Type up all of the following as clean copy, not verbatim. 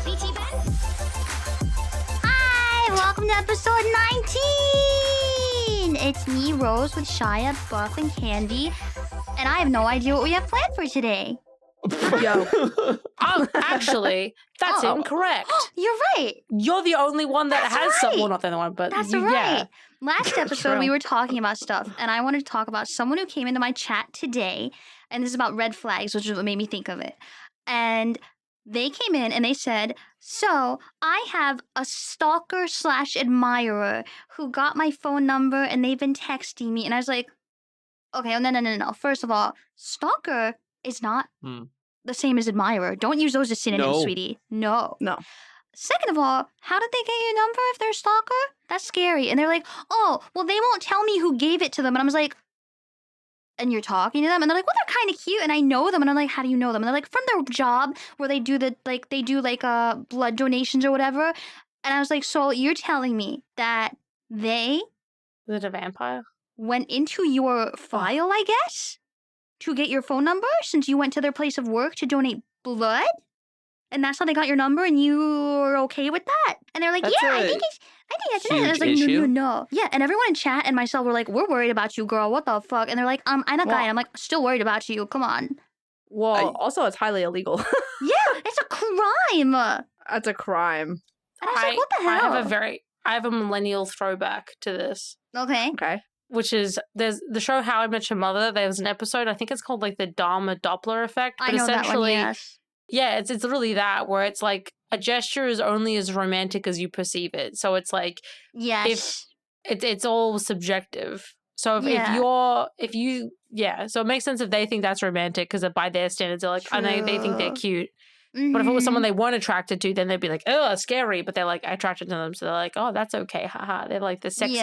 VchiBan. Hi, welcome to episode 19. It's me, Rose, with Shia, Buff, and Candii, and I have no idea what we have planned for today. Yo. Oh, actually, that's incorrect. You're right. You're the only one that has some. Well, not the only one, but That's right. Yeah. Last episode, we were talking about stuff, and I wanted to talk about someone who came into my chat today, and this is about red flags, which is what made me think of it. And they came in and they said, so I have a stalker / admirer who got my phone number and they've been texting me. And I was like, okay, no. First of all, stalker is not the same as admirer. Don't use those as synonyms, sweetie. No. Second of all, how did they get your number if they're a stalker? That's scary. And they're like, oh, well, they won't tell me who gave it to them. And I was like, and you're talking to them? And they're like, well, they're kind of cute. And I know them. And I'm like, how do you know them? And they're like, from their job where they do blood donations or whatever. And I was like, so you're telling me that they... Was it a vampire? Went into your file, I guess, to get your phone number since you went to their place of work to donate blood? And that's how they got your number, and you were okay with that? And they're like, that's I think that's it. And I was like, no. Yeah, and everyone in chat and myself were like, we're worried about you, girl. What the fuck? And they're like, I'm a guy. And I'm like, still worried about you. Come on. Well, also, it's highly illegal. Yeah, it's a crime. That's a crime. And I was like, what the hell? I have a millennial throwback to this. Okay. Which is, there's the show How I Met Your Mother. There's an episode, I think it's called like the Dharma Doppler effect. But I know essentially, that one, yes. Yeah, it's literally that, where it's like a gesture is only as romantic as you perceive it. So it's like, yes, it's all subjective. So so it makes sense if they think that's romantic because by their standards, they're like, and they think they're cute. Mm-hmm. But if it was someone they weren't attracted to, then they'd be like, oh, scary. But they're like attracted to them, so they're like, oh, that's okay, haha. They're like the sexy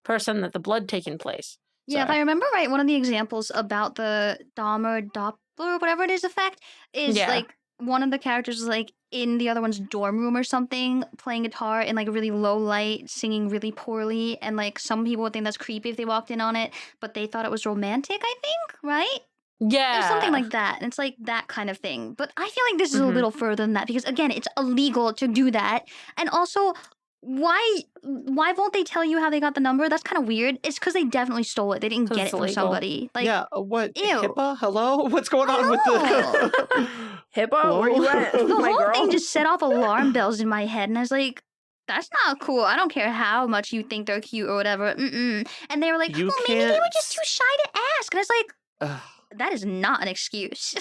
person that the blood taking place. Yeah, if I remember right, one of the examples about the Dahmer Doppler or whatever it is effect is like one of the characters was like in the other one's dorm room or something, playing guitar in like a really low light, singing really poorly, and like some people would think that's creepy if they walked in on it, but they thought it was romantic, I think, right? Yeah. Or something like that. And it's like that kind of thing. But I feel like this is a little further than that because again, it's illegal to do that. And also, why won't they tell you how they got the number? That's kind of weird. It's because they definitely stole it. They didn't get it from somebody. Like, what? Ew. HIPAA? Hello? What's going on with the HIPAA? Where you at? The whole thing just set off alarm bells in my head, and I was like, that's not cool. I don't care how much you think they're cute or whatever. And they were like, maybe they were just too shy to ask. And I was like, that is not an excuse.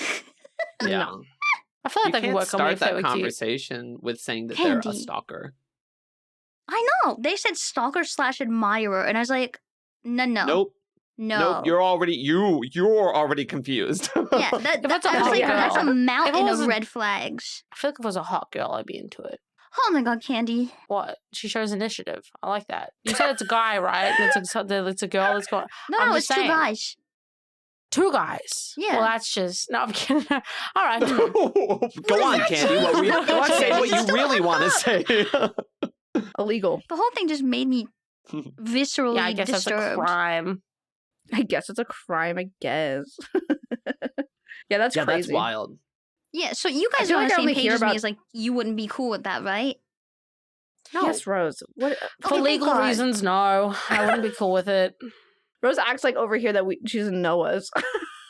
Yeah. No. I feel like they can work on start that conversation with saying that they're a stalker. I know. They said stalker / admirer, and I was like, no. Nope. You're already confused. Yeah, that's a mountain of red flags. I feel like if it was a hot girl, I'd be into it. Oh my god, Candii. What? She shows initiative. I like that. You said it's a guy, right? And it's a girl that's going. No, it's two guys. 2 guys. Yeah. Well, that's just no. I'm kidding. All right. Go on, Candii. Say what you really want to say. Illegal. The whole thing just made me viscerally Yeah, I guess disturbed. that's a crime. I guess it's a crime. I guess. Yeah, that's crazy. That's wild. Yeah, so you guys are on the same page as me. It's like you wouldn't be cool with that, right? No. Yes, Rose. What? For legal reasons, no. I wouldn't be cool with it. Rose acts like over here that she doesn't know us.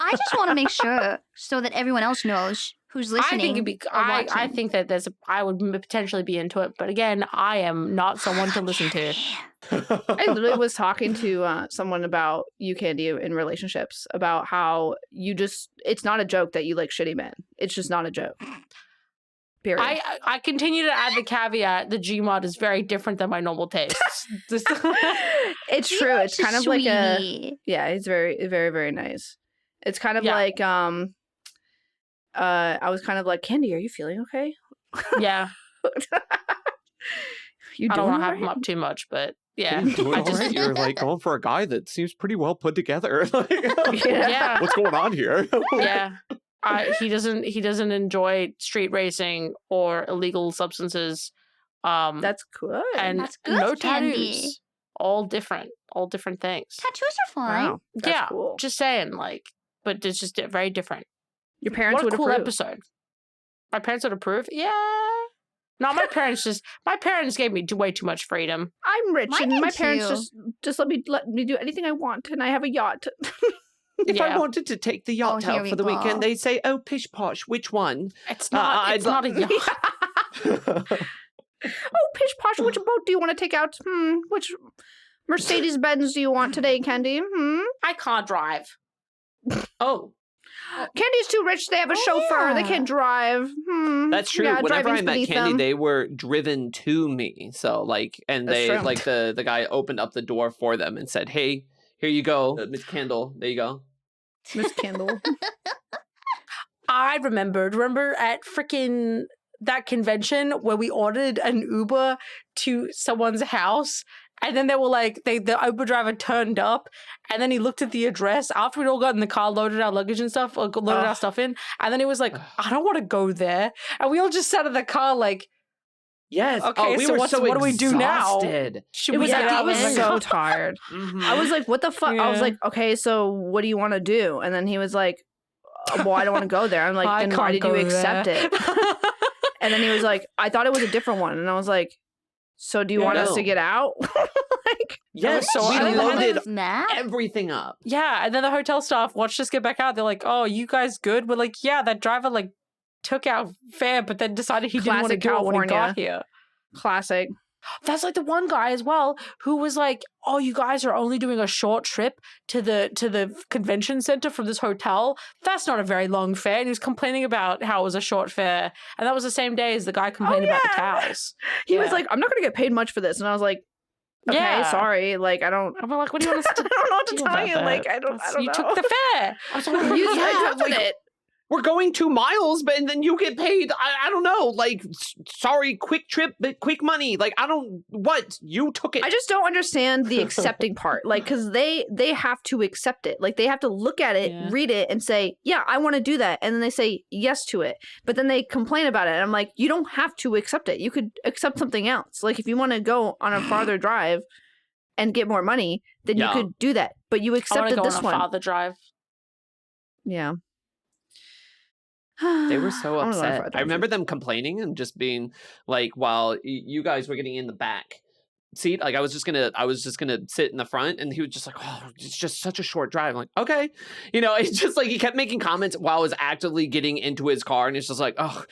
I just want to make sure so that everyone else knows who's listening. I think that I would potentially be into it, but again, I am not someone to listen to. I literally was talking to someone about you, Candii, in relationships about how it's not a joke that you like shitty men. It's just not a joke. Period. I continue to add the caveat: the Gmod is very different than my normal tastes. It's true. It's kind of like it's very, very, very nice. It's kind of like I was kind of like, Candii, are you feeling okay? Yeah. I don't want to have him up too much, but yeah. You're like going for a guy that seems pretty well put together. Yeah. What's going on here? Yeah. He doesn't enjoy street racing or illegal substances. That's good. And that's good, no Candii. tattoos. All different things. Tattoos are fine. Wow, that's cool. Just saying, like, but it's just very different. Your parents would approve. What a cool episode. My parents would approve. Yeah. No, my parents gave me way too much freedom. I'm rich, Mine and did my parents too. just let me do anything I want, and I have a yacht. If I Yeah. wanted to take the yacht here out we for the go. weekend, they'd say, "Oh, pish posh, which one?" It's not. It's not a yacht. Oh, pish posh, which boat do you want to take out? Which Mercedes Benz do you want today, Candii? I can't drive. Oh, Candy's too rich. They have a Oh, chauffeur. They yeah. can't drive. that's true. Yeah, Whenever I driving's met beneath Candii, them. they were driven to me. So like, and That's they true. like the guy opened up the door for them and said, "Hey, here you go, Miss Candle. There you go." Miss Kendall. I remember at freaking that convention where we ordered an Uber to someone's house, and then they were like, the Uber driver turned up, and then he looked at the address after we'd all got in the car, loaded our luggage and stuff, or loaded our stuff in, and then he was like, "I don't want to go there," and we all just sat in the car like, Yes. Okay, we so were what so do we do now? exhausted. "Should It we was get like, out I was of the so car?" tired. Mhm. I was like, what the fuck? I was Yeah. like, okay, so what do you want to do? And then he was like, well, I don't want to go there. I'm like, I then why can't did you go accept there. it? And then he was like, I thought it was a different one. And I was like, so do you want us to No. get out? Like, Yes, so we I don't know. loaded Matt? everything up. Yeah, and then the hotel staff watched us get back out. They're like, "Oh, you guys good?" We're like, "Yeah." That driver like took our fare, but then decided he didn't want to Classic do it when he got California. here. classic. That's like the one guy as well who was like, "Oh, you guys are only doing a short trip to the convention center from this hotel. That's not a very long fare." And he was complaining about how it was a short fare, and that was the same day as the guy complained about the yeah. towels. He was Yeah. like, I'm not going to get paid much for this. And I was like, okay, Yeah. sorry. Like, I don't. I'm like, "What do you want us I to don't know what to do tell about you. that? Like, I don't You know. took the fare." I was like, I covered like, it. we're going 2 miles, but and then you get paid. I don't know. Like, sorry, quick trip, but quick money. Like, I don't. What you took it? I just don't understand the accepting part. Like, because they have to accept it. Like, they have to look at it, Yeah. read it, and say, yeah, I want to do that. And then they say yes to it. But then they complain about it. And I'm like, you don't have to accept it. You could accept something else. Like, if you want to go on a farther drive and get more money, then Yeah. you could do that. But you I want to accepted go this on a one. father drive. Yeah. They were so I wanna go on a upset. farther I remember drive. them complaining and just being like, while you guys were getting in the back seat, like I was just gonna sit in the front, and he was just like, "Oh, it's just such a short drive." I'm like, okay, it's just like he kept making comments while I was actively getting into his car, and it's just like, oh,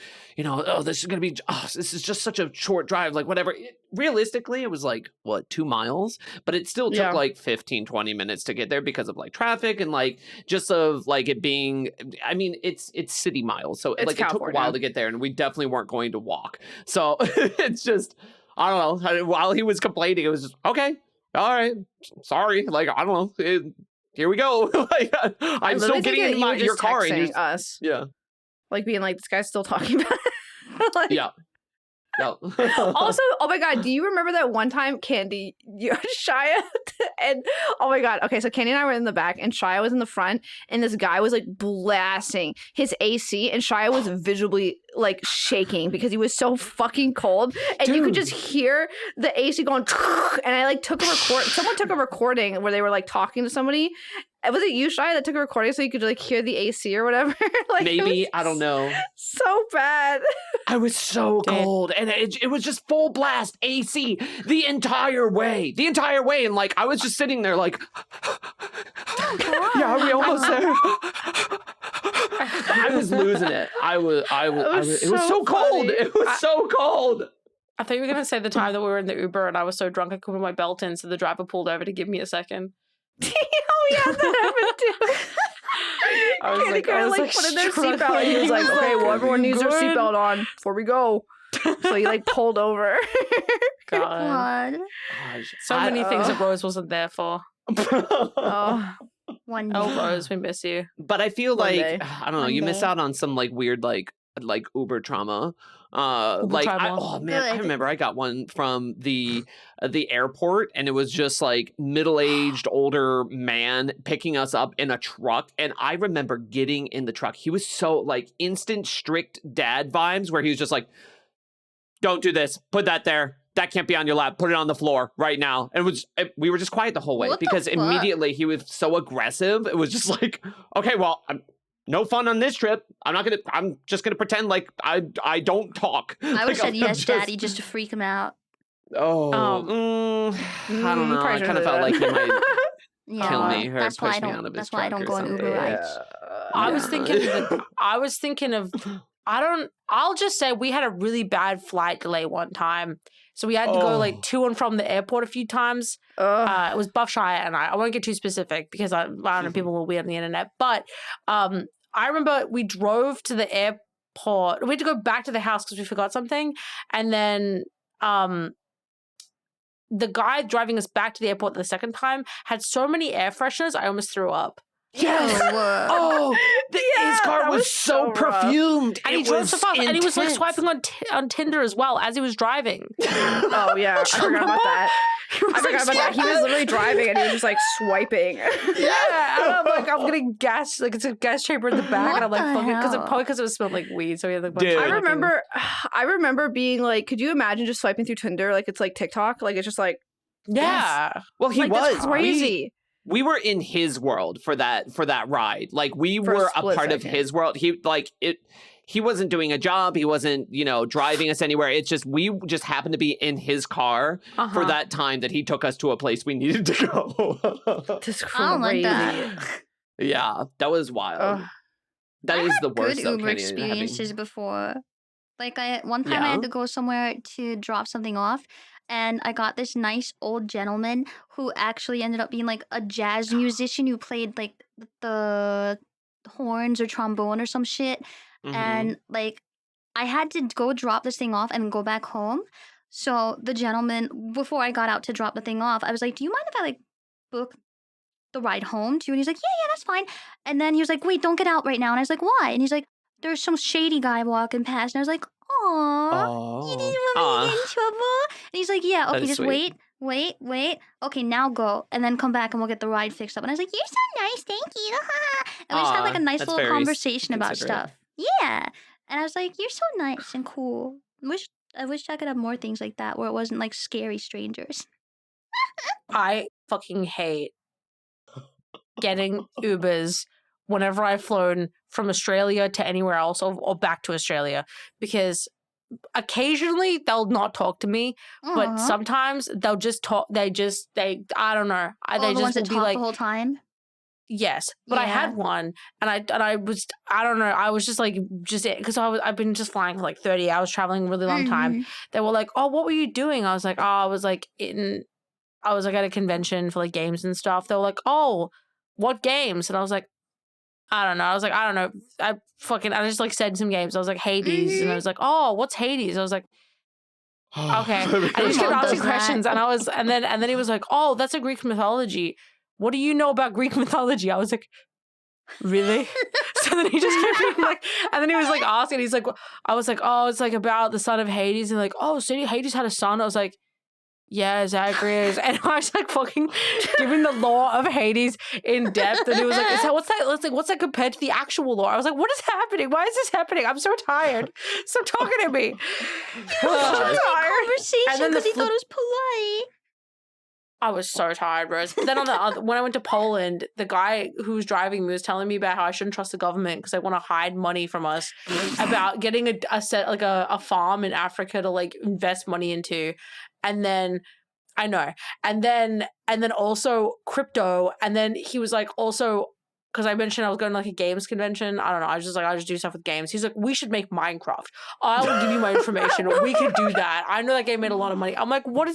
this is gonna be, this is just such a short drive, like whatever. Realistically, it was like what 2 miles, but it still took Yeah. like 15-20 minutes to get there because of like traffic and like just of like it being. I mean, it's city miles, so It's like it took a California. while to get there, and we definitely weren't going to walk. So it's just. I don't know. While he was complaining, it was just, okay, all right, sorry. Like, I don't know. Here we go. Like, I'm still literally getting think in that you were your just car. And texting you're, us. yeah. Like, being like, this guy's still talking about it. Like, Yeah. Yeah. Also, oh my god, do you remember that one time Candii, Shia, and oh my god, okay, so Candii and I were in the back, and Shia was in the front, and this guy was like blasting his AC, and Shia was visibly like shaking because he was so fucking cold, and you could Dude. just hear the AC going. And I like took a record. Someone took a recording where they were like talking to somebody. Was it you, Shia, that took a recording so you could like hear the AC or whatever? Like, it Maybe. was I don't know. So bad. I was so cold, and it was just full blast AC the entire way. And like I was just sitting there like, yeah, are we almost there? I was losing it. I was. It was so cold. funny. It was so cold. I thought you were gonna say the time that we were in the Uber and I was so drunk I couldn't put my belt in, so the driver pulled over to give me a second. Oh yeah, that happened too. I was Candy kind of like put in their struggling. seatbelt, and he was like, "Okay, well, everyone needs their Good. seatbelt on before we go." So he like pulled over. God. God. Gosh, So many things that Rose wasn't there for. Oh, One Oh, day. Rose, we miss you. But I feel One like day. I don't know. One You miss day. out on some like weird like Uber trauma. Uber trauma. Oh man, I Good. remember I got one from the airport, and it was just like middle-aged older man picking us up in a truck, and I remember getting in the truck. He was so like instant strict dad vibes, where he was just like, "Don't do this. Put that there. That can't be on your lap. Put it on the floor right now." And we were just quiet the whole way What the because fuck? immediately he was so aggressive. It was just like, okay, well, no fun on this trip. I'm just gonna pretend like I don't talk. I would have said yes, Daddy, just to freak him out. I don't know. I kind of felt like he might kill me or push me out of his truck. That's why I don't go on Uber rides. I was thinking of I'll just say we had a really bad flight delay one time. So we had to go like to and from the airport a few times. It was Buff Shire and I won't get too specific because I don't know, people will be on the internet. But I remember we drove to the airport. We had to go back to the house because we forgot something. And then the guy driving us back to the airport the second time had so many air fresheners, I almost threw up. Yes. His car was so perfumed, and he drove so fast, and he was like swiping on Tinder as well as he was driving. Oh yeah, I forgot about that. He was literally driving, and he was just like swiping. Yeah, and I'm like, I'm getting gas, like it's a gas chamber in the back, and I'm like, fucking, because it smelled like weed. So he had like. I remember being like, could you imagine just swiping through Tinder like it's like TikTok, like it's just like. Yeah. Yes. Well, he like, was that's crazy. We were in his world for that ride. Like we were a part of his world. He wasn't doing a job. He wasn't, driving us anywhere. It's just we just happened to be in his car for that time that he took us to a place we needed to go. Just crazy. I don't like that. Yeah, that was wild. That is the worst. Good Uber experiences before. Like one time I had to go somewhere to drop something off. And I got this nice old gentleman who actually ended up being like a jazz musician who played like the horns or trombone or some shit. And like I had to go drop this thing off and go back home. So the gentleman, before I got out to drop the thing off, I was like, do you mind if I like book the ride home to you? And he's like, yeah, that's fine. And then he was like, wait, don't get out right now. And I was like, why? And he's like, there's some shady guy walking past. And I was like, aw, you didn't want me to get in trouble? And he's like, yeah, okay, just sweet. wait. Okay, now go. And then come back and we'll get the ride fixed up. And I was like, you're so nice, thank you. And we just had like a nice little conversation about stuff. Yeah. And I was like, you're so nice and cool. I wish I could have more things like that where it wasn't like scary strangers. I fucking hate getting Ubers whenever I've flown from Australia to anywhere else or back to Australia, because occasionally they'll not talk to me, but sometimes they'll just talk. I don't know. They just ones that will be talk like the whole time. Yes, but I had one, and I was, I don't know, I was just like, because I've been just flying for like 30 hours, traveling a really long time. They were like, oh, what were you doing? I was like, oh, I was like at a convention for like games and stuff. They were like, oh, what games? And I was like, I don't know. I just like said some games. I was like, Hades, and I was like, oh, what's Hades? I was like, okay. I just kept asking questions, and then he was like, oh, that's a Greek mythology. What do you know about Greek mythology? I was like, really? So then he just kept being like, and then he was like asking, he's like, I was like, oh, it's like about the son of Hades. And like, oh, so Hades had a son? I was like, yeah, Zagreus. And I was like fucking giving the lore of Hades in depth. And he was like, what's that compared to the actual lore? I was like, what is happening? Why is this happening? I'm so tired. Stop talking to me. So tired. Conversation because he thought it was polite. I was so tired, bro. But then when I went to Poland, the guy who was driving me was telling me about how I shouldn't trust the government because they want to hide money from us, about getting a farm in Africa to like invest money into, and then I know, and then also crypto, and then he was like also. Because I mentioned I was going to like a games convention. I don't know. I was just like, I just do stuff with games. He's like, we should make Minecraft. I will give you my information. We could do that. I know that game made a lot of money. I'm like, what?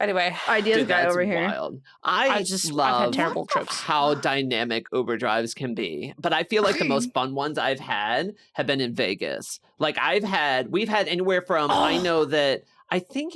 Anyway. Ideas guy over here. Wild. I've had terrible trips. How dynamic Uber drives can be. But I feel like the most fun ones I've had have been in Vegas. Like we've had anywhere from, I know that, I think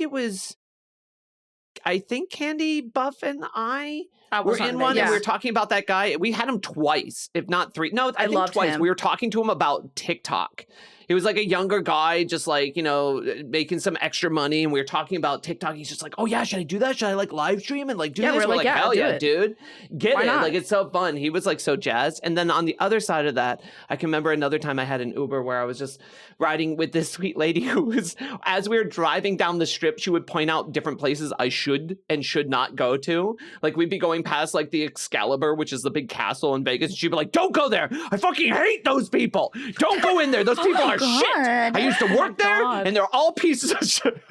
Candii, Buff, and I were in one, and we were talking about that guy. We had him twice, if not three. No, I think twice. Him. We were talking to him about TikTok. he was like a younger guy, just like, you know, making some extra money. And we were talking about TikTok. He's just like, oh yeah, should I do that? Should I like live stream and like do this? We're like, hell yeah, dude. Get it. Like, it's so fun. He was like so jazzed. And then on the other side of that, I can remember another time I had an Uber where I was just riding with this sweet lady who was, as we were driving down the strip, she would point out different places I should and should not go to. Like, we'd be going past like the Excalibur, which is the big castle in Vegas, and she'd be like, don't go there. I fucking hate those people. Don't go in there. Those people are shit. I used to work there, and they're all pieces of shit.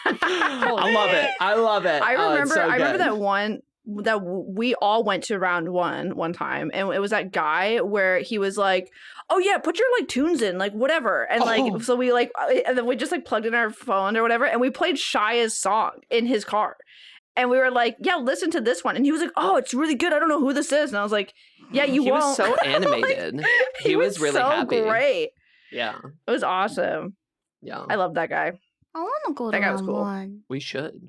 I love it. I love it. I remember that one that we all went to round one time, and it was that guy where he was like, oh yeah, put your like tunes in, like whatever, and like so we like, and then we just like plugged in our phone or whatever, and we played Shia's song in his car, and we were like, yeah, listen to this one, and he was like, oh, it's really good, I don't know who this is, and I was like, yeah, you won't. He was so animated. Like, he was really so happy. Great. Yeah, it was awesome. Yeah, I love that guy. I want to go to round one. We should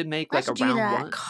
make Let's like a do round that. one. God.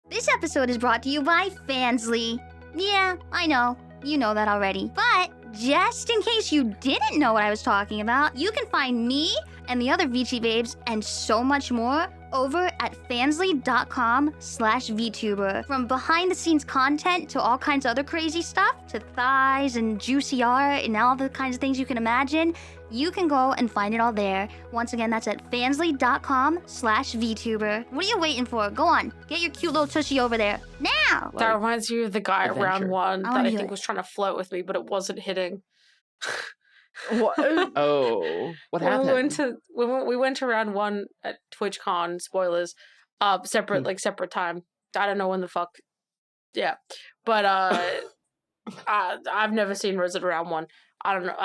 This episode is brought to you by Fansly. Yeah, I know. You know that already. But just in case you didn't know what I was talking about, you can find me and the other Vchi babes and so much more over at fansly.com/VTuber. From behind the scenes content to all kinds of other crazy stuff, to thighs and juicy art and all the kinds of things you can imagine, you can go and find it all there. Once again, that's at fansly.com/VTuber. What are you waiting for? Go on, get your cute little tushy over there now. That reminds you of the guy at round one that I think was trying to flirt with me, but it wasn't hitting. What? Oh, what happened? We went to round one at TwitchCon. Spoilers, separate time. I don't know when the fuck. Yeah, but I've never seen Rose at round one. I don't know.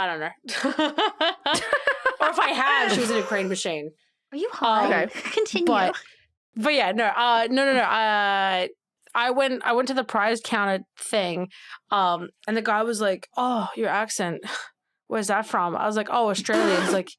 Or if I have, she was in a crane machine. Are you high? Okay. Continue. But yeah, no. I went to the prize counter thing, and the guy was like, "Oh, your accent. Where's that from?" I was like, "Oh, Australia." He's like,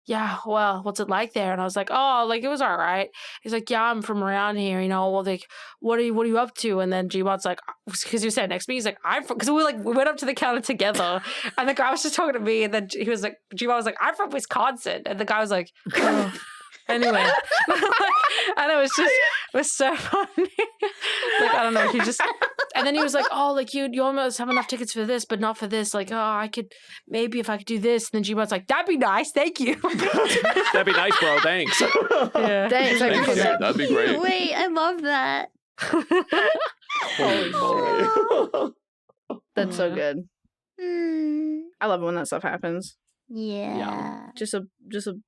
"Yeah, well, what's it like there?" And I was like, "Oh, like it was all right." He's like, "Yeah, I'm from around here, you know. Well, like, what are you up to?" And then GBot's like, because he was sitting next to me, he's like, "I'm from," because we went up to the counter together, and the guy was just talking to me, and then he was like, GBot was like, "I'm from Wisconsin," and the guy was like, "Oh." Anyway, and it was so funny. Like, I don't know, he just, and then he was like, "Oh, like you almost have enough tickets for this, but not for this. Like, oh, I could maybe if I could do this." And then G-Bot's like, "That'd be nice, thank you." That'd be nice, bro. Thanks. Yeah. Thanks. That'd be great. Wait, I love that. Holy moly. That's so good. I love it when that stuff happens. Yeah. Just a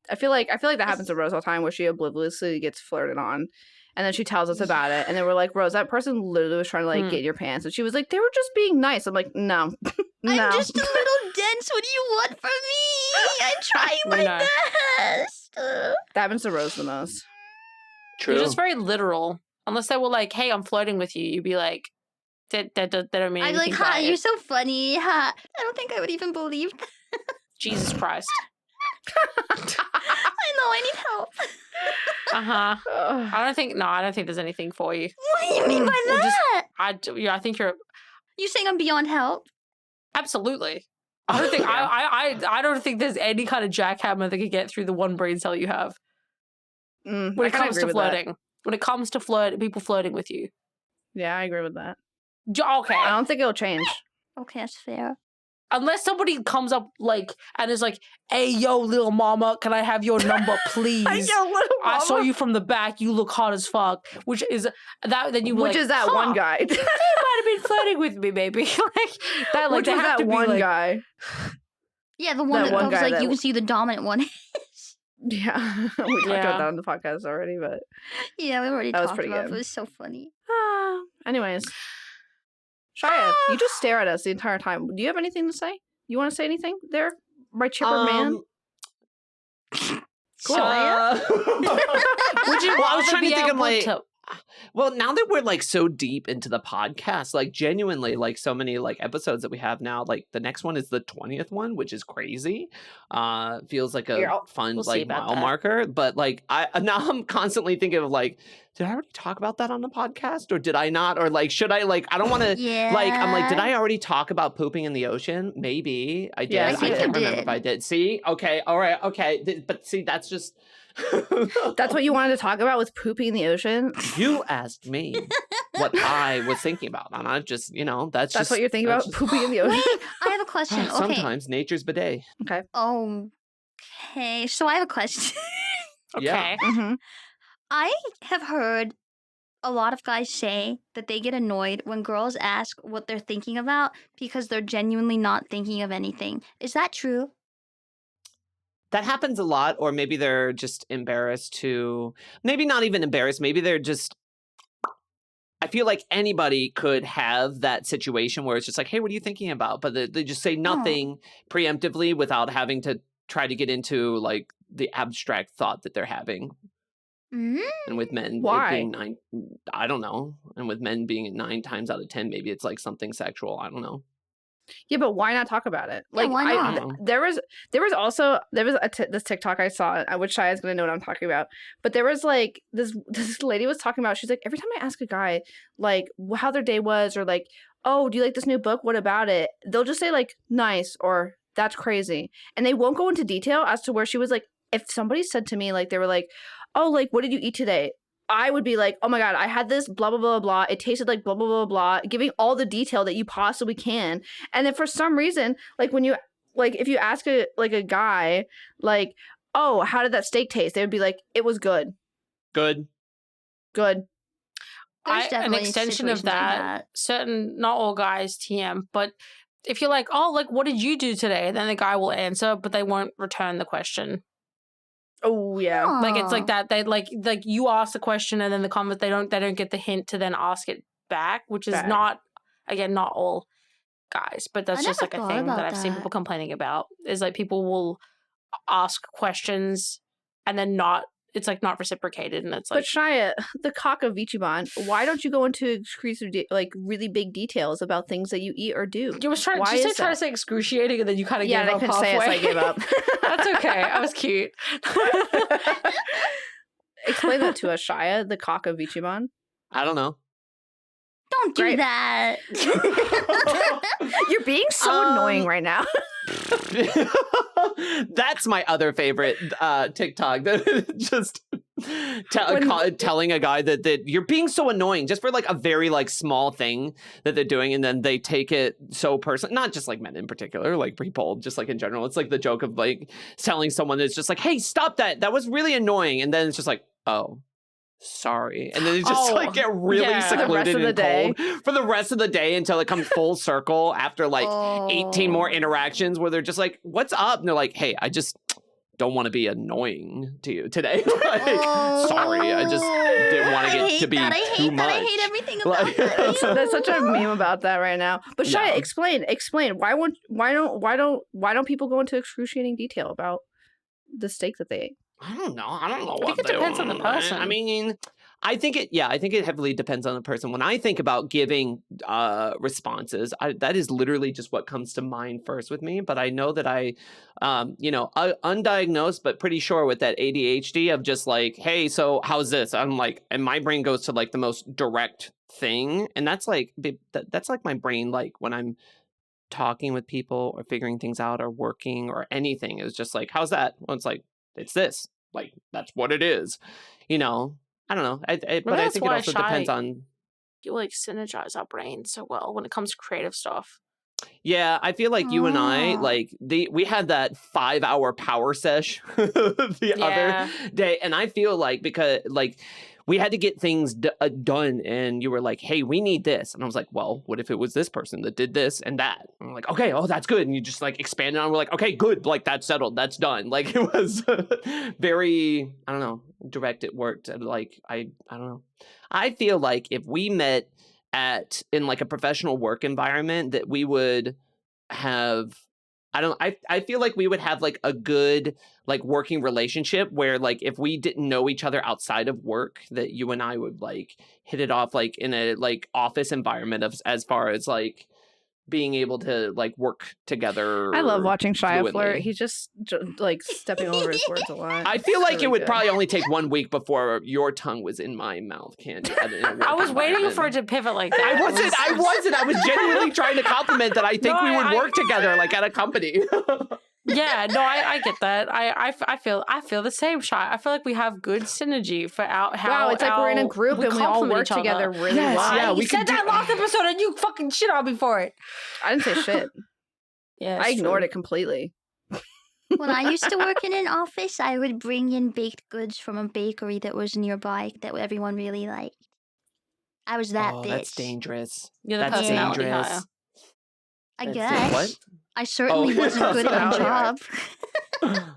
I feel like that happens to Rose all the time, where she obliviously gets flirted on, and then she tells us about it, and then we're like, "Rose, that person literally was trying to like get your pants," and she was like, "They were just being nice." I'm like, "No, no. I'm just a little dense. What do you want from me? I'm trying my best." That happens to Rose the most. True. You're just very literal. Unless they were like, "Hey, I'm flirting with you," you'd be like, "That don't mean anything." I'm like, "Ha, you're so funny. Ha." I don't think I would even believe that. Jesus Christ. I know, I need help. I don't think there's anything for you. What do you mean by that? I think you're. You saying I'm beyond help? Absolutely. I don't think I don't think there's any kind of jackhammer that can get through the one brain cell you have. When it comes to flirting. When it comes to people flirting with you. Yeah, I agree with that. Okay. I don't think it'll change. Okay, that's fair. Unless somebody comes up like and is like, "Hey, yo, little mama, can I have your number, please? I saw you from the back. You look hot as fuck." Which is that? Then you which is that one guy? He might have been flirting with me, maybe. Like that. Like which was that one guy? Yeah, the one that was like you can see the dominant one. Yeah, we talked about that on the podcast already, but yeah, we already talked about it. It Good. was so funny. Anyways. Shia, you just stare at us the entire time. Do you have anything to say? You want to say anything there? My chipper man? Cool. I was trying to think of like... Well, now that we're like so deep into the podcast, like genuinely, like so many like episodes that we have now, like the next one is the 20th one, which is crazy. Feels like a fun like mile marker. But like now I'm constantly thinking of like did I already talk about that on the podcast or did I not? Or like, should I like, I don't want to like, I'm like, did I already talk about pooping in the ocean? Maybe I did. Yeah, I think can't you remember did. if I did. See? Okay. All right. Okay. But see, that's just. That's what you wanted to talk about, was pooping in the ocean? You asked me what I was thinking about. And I just, that's just. What you're thinking about, pooping in the ocean? Wait, I have a question. Okay. Sometimes nature's bidet. Okay. Okay. So I have a question. Okay. Yeah. Mm-hmm. I have heard a lot of guys say that they get annoyed when girls ask what they're thinking about because they're genuinely not thinking of anything. Is that true? That happens a lot, or maybe they're just embarrassed to, maybe not even embarrassed, maybe they're just, I feel like anybody could have that situation where it's just like, hey, what are you thinking about? But they just say nothing preemptively without having to try to get into like the abstract thought that they're having. Mm. And with men, Why? it being 9, I don't know. And with men being 9 times out of 10, maybe it's like something sexual. I don't know. Yeah, but why not talk about it? Yeah, Like, why not? there was this TikTok I saw, which Shaya's gonna know what I'm talking about. But there was like this lady was talking about. She's like, every time I ask a guy like how their day was, or like, oh, do you like this new book? What about it? They'll just say like nice or that's crazy, and they won't go into detail as to where she was like. If somebody said to me like they were like, oh, like what did you eat today? I would be like, oh my God, I had this blah, blah, blah, blah. It tasted like blah, blah, blah, blah, giving all the detail that you possibly can. And then for some reason, like when you, like if you ask a guy, like, oh, how did that steak taste? They would be like, it was good. Good. There's An definitely extension of situations like that, certain, not all guys TM, but if you're like, oh, like, what did you do today? Then the guy will answer, but they won't return the question. Oh yeah. Like it's like Huh. that. They like you ask the question and then the comment they don't get the hint to then ask it back, which is Back. not all guys, but that's I just never like a thought thing that about I've seen that. people complaining about. Is like people will ask questions and then not reciprocated, and it's like But Shia, the cock of VchiBan, why don't you go into exclusive, like really big details about things that you eat or do? you was trying. Why Did you is try to that? say excruciating and then you kind of Yeah, gave and I up couldn't say it, so I halfway? gave up. That's okay. I was cute. Explain that to us, Shia, the cock of VchiBan. I don't know. Don't do Great. that. You're being so annoying right now. That's my other favorite TikTok. Just telling a guy that you're being so annoying just for like a very like small thing that they're doing, and then they take it so personal. Not just like men in particular, like people, just like in general. It's like the joke of like telling someone that's just like, hey, stop that. That was really annoying. And then it's just like, oh, sorry. And then they just like get really secluded For the rest of the and cold for the rest of the day until it comes full circle after like 18 more interactions where they're just like, what's up? And they're like, hey, I just don't want to be annoying to you today. Like, sorry, I just didn't want to get to be too much. I hate everything about Like, that. There's such a meme about that right now. But Shia, Yeah. explain. Why don't people go into excruciating detail about the steak that they ate? I don't know. I don't know I think what it depends on the person. I mean, I think it heavily depends on the person. When I think about giving responses, that is literally just what comes to mind first with me. But I know that I undiagnosed, but pretty sure with that ADHD of just like, hey, so how's this? I'm like, and my brain goes to like the most direct thing. And that's like my brain, like when I'm talking with people or figuring things out or working or anything, is just like, how's that? Well, it's like, it's this. Like, that's what it is. I don't know. But I that's think it why also depends on. you like synergize our brains so well when it comes to creative stuff. Yeah, I feel like you and I, like we had that 5-hour power sesh the other day, and I feel like because like we had to get things done, and you were like, hey, we need this. And I was like, well, what if it was this person that did this and that? And I'm like, okay, oh, that's good. And you just like expanded on, we're like, okay, good. Like that's settled. That's done. Like it was very, I don't know, direct. It worked. Like, I don't know. I feel like if we met in like a professional work environment, that we would have, I feel like we would have like a good like working relationship where like if we didn't know each other outside of work, that you and I would like hit it off like in a like office environment of as far as like being able to like work together. I love watching Shia fluently. flirt. He's just like stepping over his words a lot. I feel It's like it really would good. probably only take 1 week before your tongue was in my mouth, Candii. I was waiting for it to pivot like that. I wasn't. I was genuinely trying to compliment that I think No, we would I- work together, like at a company. Yeah, no, I get that. I feel the same, Shy. I feel like we have good synergy for how Wow, it's like we're in a group and we all complement work each other. together really Yes, well. yeah, You we said could that do- last episode and you fucking shit on me for it. I didn't say shit. Yeah, I ignored it completely. When I used to work in an office, I would bring in baked goods from a bakery that was nearby that everyone really liked. I was that bitch. That's dangerous. You're the That's personality dangerous. hire. I That's guess. What? I certainly Oh. wasn't good at my Personality, job.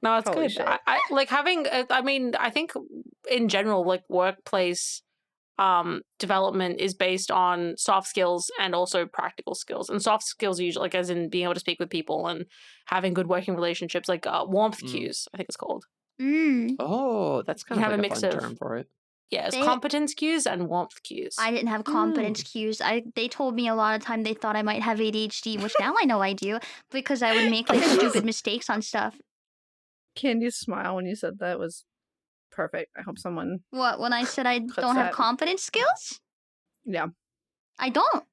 No, it's Holy good. shit. I like having. I mean, I think in general, like workplace development is based on soft skills and also practical skills. And soft skills are usually like as in being able to speak with people and having good working relationships, like warmth cues. I think it's called. Mm. Oh, that's kind You of have like a mix fun of- term for it. Yeah, it's They- competence cues and warmth cues. I didn't have competence cues. They told me a lot of time they thought I might have ADHD, which now I know I do because I would make like stupid mistakes on stuff. Candy's smile when you said that was perfect. I hope someone. What, when I said I Clips don't have that. competence skills? Yeah. I don't.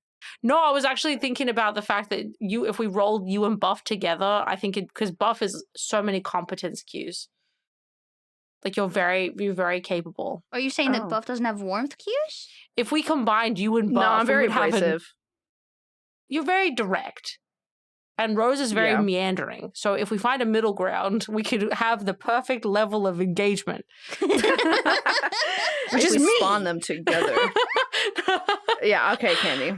No, I was actually thinking about the fact that if we rolled you and Buff together, I think because Buff is so many competence cues. Like you're very capable. Are you saying Oh. that Buff doesn't have warmth cues? If we combined you and Buff, No, I'm we very would have abrasive. you're very direct. And Rose is very Yeah. meandering. So if we find a middle ground, we could have the perfect level of engagement. Which is we me. spawn them together. Yeah. Okay, Candy.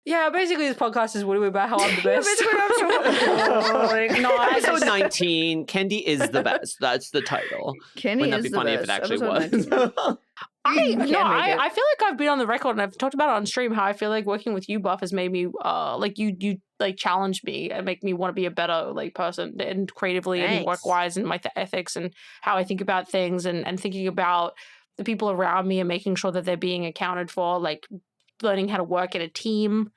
Yeah, basically this podcast is really about how I'm the best. Basically, I'm so No, I Episode just, 19, Candii is the best. That's the title. Candy Wouldn't that is be the funny best. if it actually Episode was? 19. I can't make it. feel like I've been on the record and I've talked about it on stream how I feel like working with you, Buff, has made me like you like challenge me and make me want to be a better like person and creatively and Thanks. work wise and my ethics and how I think about things and thinking about the people around me and making sure that they're being accounted for, like learning how to work in a team.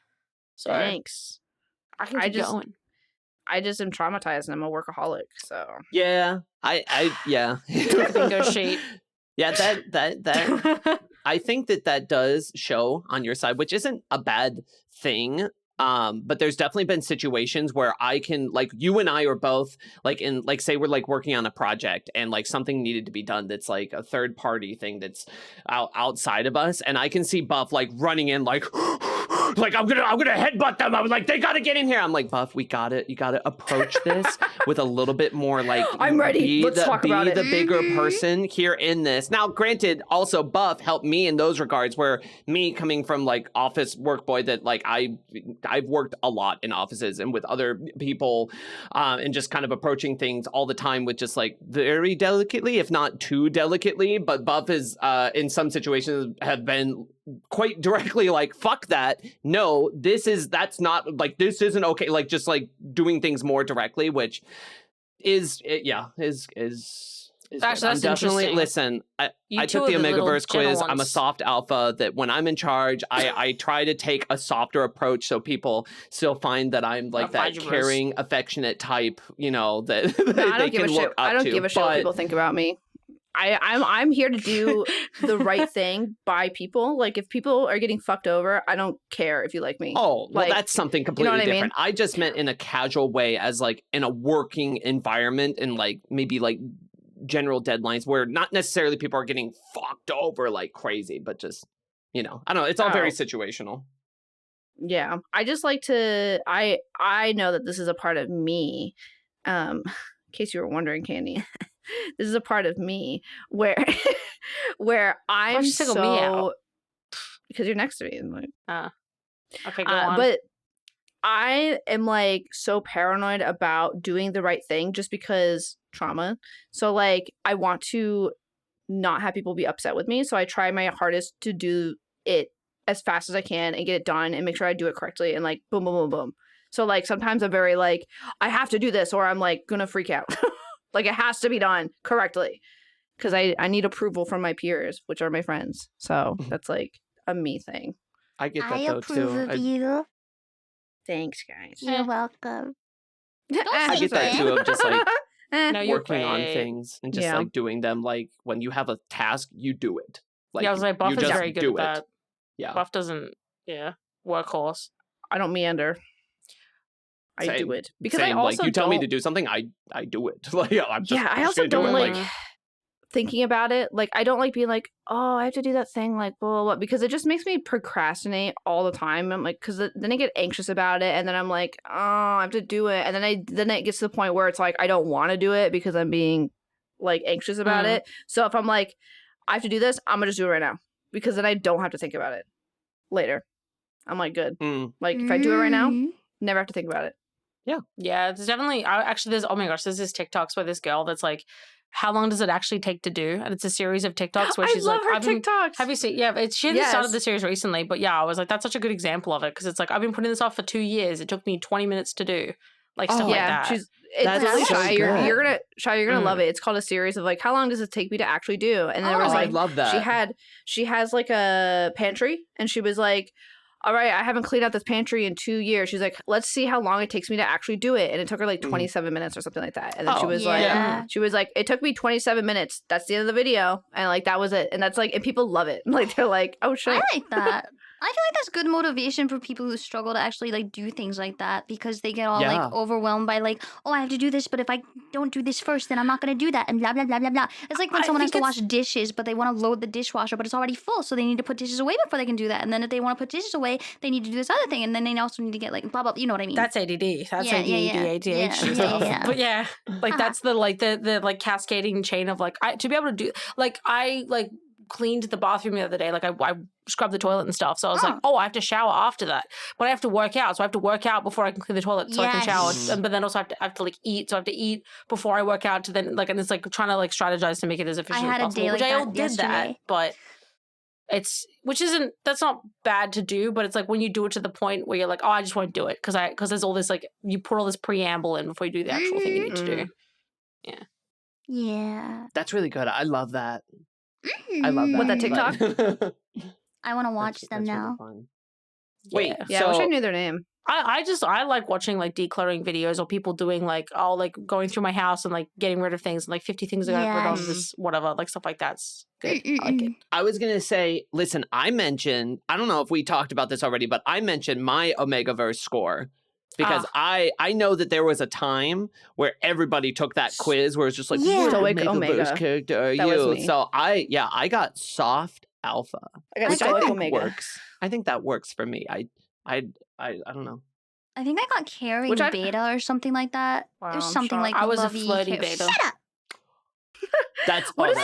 So Thanks. I can I keep just- going. I just am traumatized and I'm a workaholic. So Yeah, yeah. Everything goes shit. Yeah, that I think that does show on your side, which isn't a bad thing. But there's definitely been situations where I can, like, you and I are both like in, like, say we're like working on a project and like something needed to be done that's like a third party thing that's outside of us, and I can see Buff like running in like like I'm gonna headbutt them. I was like, they gotta get in here. I'm like, Buff, you gotta approach this with a little bit more like I'm ready. Let's talk about it. Be the bigger person here in this. Now, granted, also Buff helped me in those regards, where me coming from like office work boy that like I've worked a lot in offices and with other people and just kind of approaching things all the time with just like very delicately, if not too delicately. But Buff is in some situations have been quite directly like, fuck that. No, that's not like, this isn't okay. Like just like doing things more directly, which is Actually, I'm that's definitely, interesting. listen, I You took two the are the little Omegaverse quiz. gentle I'm a ones. soft alpha that when I'm in charge, I try to take a softer approach so people still find that I'm like that VchiBanter. caring, affectionate type, you know, that No, I they don't give can a look shit. up I don't to. give a shit what But- people think about me. I'm here to do the right thing by people. Like if people are getting fucked over, I don't care if you like me. Oh, well, Like, that's something completely what I mean? different. I just meant in a casual way, as like in a working environment and like maybe like general deadlines where not necessarily people are getting fucked over like crazy, but just, you know, I don't know. It's all very Oh. situational. Yeah. I just like to I know that this is a part of me. In case you were wondering, Candy. This is a part of me where I'm you single me out? because you're next to me and like Okay, go on. but I am like so paranoid about doing the right thing just because trauma. So like I want to not have people be upset with me. So I try my hardest to do it as fast as I can and get it done and make sure I do it correctly and like boom, boom, boom, boom. So like sometimes I'm very like, I have to do this or I'm like gonna freak out. Like it has to be done correctly. Because I need approval from my peers, which are my friends. So that's like a me thing. I get that I though approve too. of you. Thanks, guys. You're welcome. I get that too of just like No, you're working on right. things and just Yeah. like doing them. Like when you have a task, you do it. Like Yeah, I was like, Buff you is just very good do at it. that. Yeah. Buff doesn't, workhorse. I don't meander. I do Same. it because Same. I also like you tell me don't- to do something, I do it. Like I'm just, Yeah, I just also gonna do don't it. like thinking about it. Like I don't like being like, oh, I have to do that thing, like blah, blah, blah, because it just makes me procrastinate all the time. I'm like, because then I get anxious about it, and then I'm like, oh, I have to do it, and then it gets to the point where it's like I don't want to do it because I'm being like anxious about it. So if I'm like, I have to do this, I'm gonna just do it right now because then I don't have to think about it later. I'm like, good. Like if I do it right now, never have to think about it. Yeah, there's definitely, there's, oh my gosh, there's this TikToks where this girl that's like, how long does it actually take to do? And it's a series of TikToks where she's I love like, her TikToks. have you seen, she hasn't started the series recently, but yeah, I was like, that's such a good example of it because it's like, I've been putting this off for 2 years. It took me 20 minutes to do. Like stuff like that. It's That's really so Shy. good. You're gonna love it. It's called a series of like, how long does it take me to actually do? And then there was I like, love that. she has like a pantry, and she was like, all right, I haven't cleaned out this pantry in 2 years. She's like, let's see how long it takes me to actually do it. And it took her like 27 minutes or something like that. And then she was like, it took me 27 minutes. That's the end of the video. And like, that was it. And that's like, and people love it. Like, they're like, oh shit. I like that. I feel like that's good motivation for people who struggle to actually like do things like that because they get all like overwhelmed by like, oh, I have to do this, but if I don't do this first, then I'm not gonna do that, and blah blah blah blah blah. It's like when someone has to wash dishes, but they want to load the dishwasher, but it's already full, so they need to put dishes away before they can do that. And then if they want to put dishes away, they need to do this other thing, and then they also need to get like blah blah. You know what I mean? That's ADD. That's ADD, ADHD Yeah, stuff. yeah. But yeah, like that's the like the like cascading chain of like to be able to do like I like cleaned the bathroom the other day. Like I scrubbed the toilet and stuff. So I was like, oh, I have to shower after that. But I have to work out. So I have to work out before I can clean the toilet so I can shower. But then also I have to like eat. So I have to eat before I work out to then like, and it's like trying to like strategize to make it as efficient as possible. Which I all did that, but that's not bad to do, but it's like when you do it to the point where you're like, oh, I just won't do it because there's all this like, you put all this preamble in before you do the actual thing you need to do. Yeah. Yeah. That's really good. I love that. I love that. What, that TikTok? I want to watch them now. Really fun. Yeah. Wait, Yeah, I wish I knew their name. I like watching like decluttering videos or people doing like like going through my house and like getting rid of things and like 50 things I got rid of this whatever, like stuff like that's good. I like it. I was gonna say, listen, I don't know if we talked about this already, but I mentioned my Omegaverse score. Because I know that there was a time where everybody took that quiz where it's just like, what Stoic Omegaverse Omega character are that you? was me. So I got soft alpha. I got Which I Stoic think Omega. works. I think that works for me. I don't know. I think I got caring Which beta or something like that. Wow, There's I'm something shocked. like I was a lovey flirty care- beta. Shut up! That's What's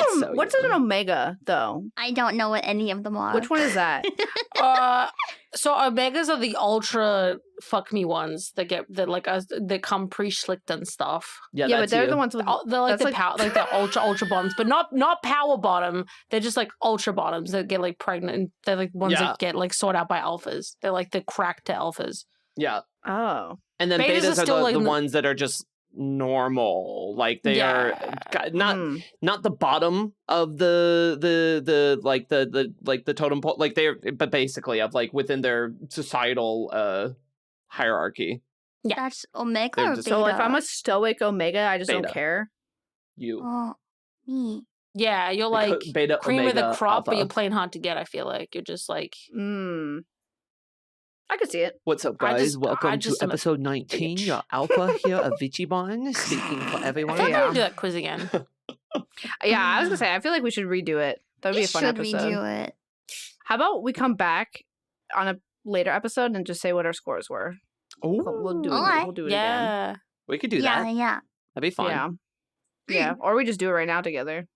so an Omega though? I don't know what any of them are. Which one is that? So Omegas are the ultra fuck me ones that come pre-slicked and stuff. Yeah, But they're the ones with They're like that's the power, like the ultra bottoms, but not power bottom. They're just like ultra bottoms that get like pregnant. And they're like ones that get like sought out by alphas. They're like the crack to alphas. Yeah. Oh. And then Betas betas are are still, like, the ones that are just normal. Like they are not the bottom of the totem pole. Like but basically of like within their societal hierarchy. Yeah. That's Omega They're or just- beta? So if I'm a Stoic Omega, I just don't Beta. care. You Oh, me. Yeah, you're like beta, cream of the omega, crop, but alpha. you're playing hard to get. I feel like you're just like I could see it. What's up, I guys? just- Welcome I to just am a episode 19. Your alpha here of VchiBan, speaking for I everyone. feel like Yeah. we do that quiz again. Yeah, I was gonna say I feel like we should redo it. That would be We a fun should episode. redo it. How about we come back on a later episode and just say what our scores were? We'll do it. Alright. We'll do it again. Yeah. We could do Yeah, that. yeah. That'd be fun. Yeah. Yeah. Or we just do it right now together.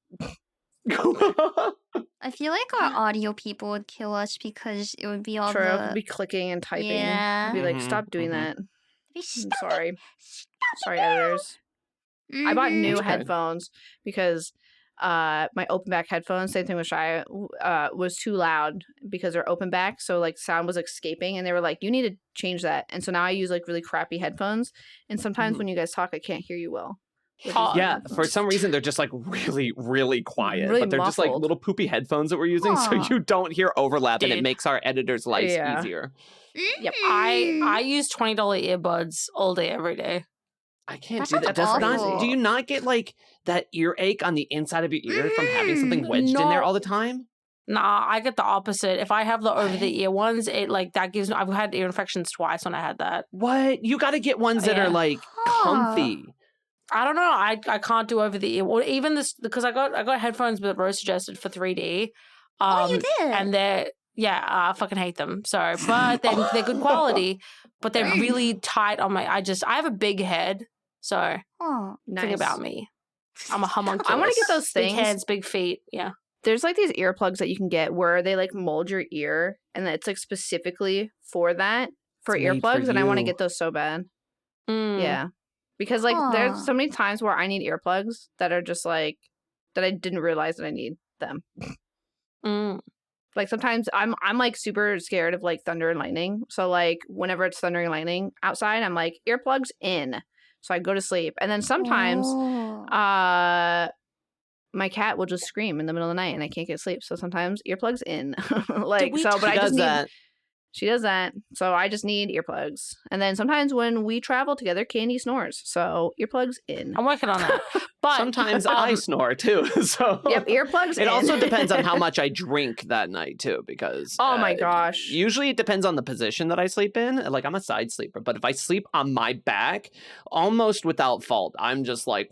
I feel like our audio people would kill us because it would be all True. the... We'll be clicking and typing. Yeah. Be like, Mhm, stop doing mhm. that. Be I'm stop sorry. it. Stop Sorry, it now. editors. I bought Mhm. new It's okay. headphones because my open back headphones, same thing with Shy, was too loud because they're open back. So like sound was escaping and they were like, you need to change that. And so now I use like really crappy headphones. And sometimes Mhm. when you guys talk, I can't hear you well. Yeah, for some reason they're just like really, really quiet, Really but they're just like muffled. little poopy headphones that we're using, so you don't hear overlap, and it Dude. makes our editor's lives easier. Yep. I use $20 earbuds all day, every day. I can't That do that. sounds Does awful. not, do you not get like that earache on the inside of your ear from having something wedged in there all the time? Nah, I get the opposite. If I have the over-the-ear ones, it like that gives. I've had ear infections twice when I had that. What? You got to get ones that are like comfy. I don't know. I can't do over the ear. Or even this because I got headphones that Rose suggested for 3D. You did? And they're I fucking hate them. Sorry, but they're good quality. But they're really tight on my. I have a big head, so think about me. I'm a homunculus. I want to get those things. Big hands, big feet. Yeah. There's like these earplugs that you can get where they like mold your ear, and it's like specifically for that for It's made earplugs, for and I want to you. get those so bad. Mm. Yeah, because like there's so many times where I need earplugs that are just like that I didn't realize that I need them. Mm. Like sometimes I'm like super scared of like thunder and lightning. So like whenever it's thundering and lightning outside, I'm like earplugs in. So I go to sleep. And then sometimes my cat will just scream in the middle of the night and I can't get sleep. So sometimes earplugs in. Like so but I just need She does that. So I just need earplugs. And then sometimes when we travel together, Candii snores. So earplugs in. I'm working on that. But sometimes I snore too. So yep, earplugs in. It also depends on how much I drink that night too, because oh my gosh. Usually it depends on the position that I sleep in. Like I'm a side sleeper, but if I sleep on my back, almost without fault, I'm just like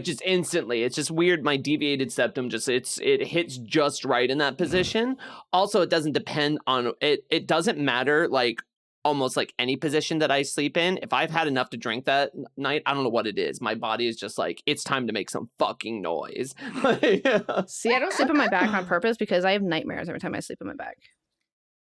just instantly. It's just weird. My deviated septum it hits just right in that position. Also, it doesn't depend on it. It doesn't matter like almost like any position that I sleep in. If I've had enough to drink that night, I don't know what it is. My body is just like, it's time to make some fucking noise. See, I don't sleep on my back on purpose because I have nightmares every time I sleep on my back.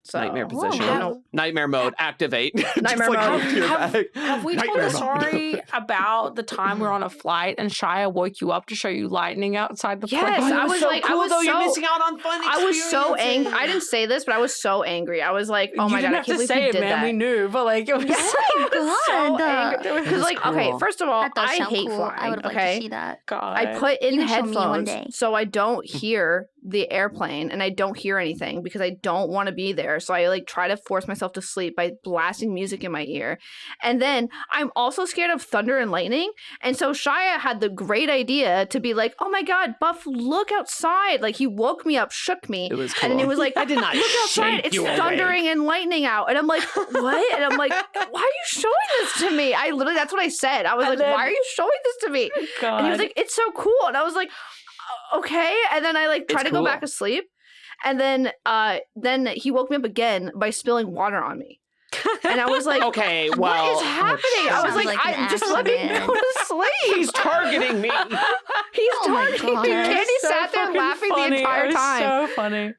So, nightmare position. No. Nightmare mode. Activate. Nightmare Just, like, mode. up to your back. Have we told Nightmare a mode. story about the time we were on a flight and Shia woke you up to show you lightning outside the plane? Yes, Oh, I it was so like, cool, I was though. so, You're missing out on fun I was so angry. experiences. I didn't say this, but I was so angry. I was like, oh you my didn't god, I have can't to believe say you it, did man. that. We knew, but like it was Yes, Oh I was so God. angry. Because like, okay, cool. first of all, That does I sound hate cool. flying. I would have liked okay, to see that. God. I put in You can show me one headphones day. so I don't hear the airplane and I don't hear anything because I don't want to be there. So I like try to force myself to sleep by blasting music in my ear. And then I'm also scared of thunder and lightning. And so Shia had the great idea to be like, oh my God, Buff, look outside. Like he woke me up, shook me. It was cool. And then he was like, I did not look outside. shake It's you thundering and lightning out. And I'm like, what? And I'm like, why are you showing this to me? I literally, that's what I said. I was And like, then- why are you showing this to me? God. And he was like, it's so cool. And I was like, okay. And then I like tried It's to go cool. back asleep. And then he woke me up again by spilling water on me. And I was like, Okay, well, what is happening? I was Sounds like, like an just let me accident. go to sleep. he's targeting me. He's Oh my targeting God. me. It was Candy so sat there fucking laughing funny. the entire It was time. So funny.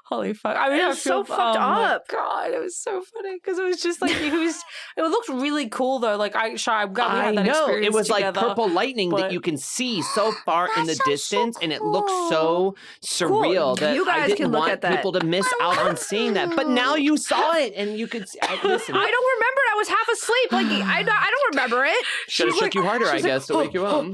Holy fuck. I mean, It I was so feel- fucked oh my up. God, it was so funny because it was just like it looked really cool though. Like I'm glad we I had that know. experience It was together. like purple lightning that but- you can see so far in That the sounds so distance, and it looks cool. so surreal that You I guys didn't can look want at that. people to miss out on seeing that. But now you saw it, and you could listen. I don't remember it. I was half asleep. Like I don't remember it. Should have She's shook you harder, I she's like, guess, to wake you up.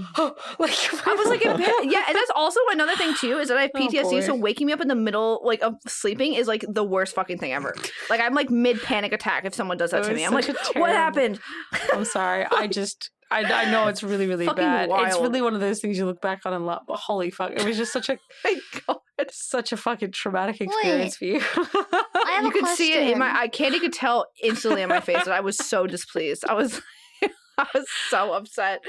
Like I was like, in bed. Yeah, and that's also another thing too is that I have Oh, PTSD. So boy. waking me up in the middle like of sleeping is like the worst fucking thing ever. Like I'm like mid panic attack if someone does that It to was me. I'm like, such a what terrible- happened? I'm sorry. I know it's really, really Fucking bad. It's wild. really one of those things you look back on and laugh, but holy fuck. It was just such a My God. such a fucking traumatic experience for you. I have You a could see it in my. question. Candy could tell instantly in my face that I was so displeased. I was so upset.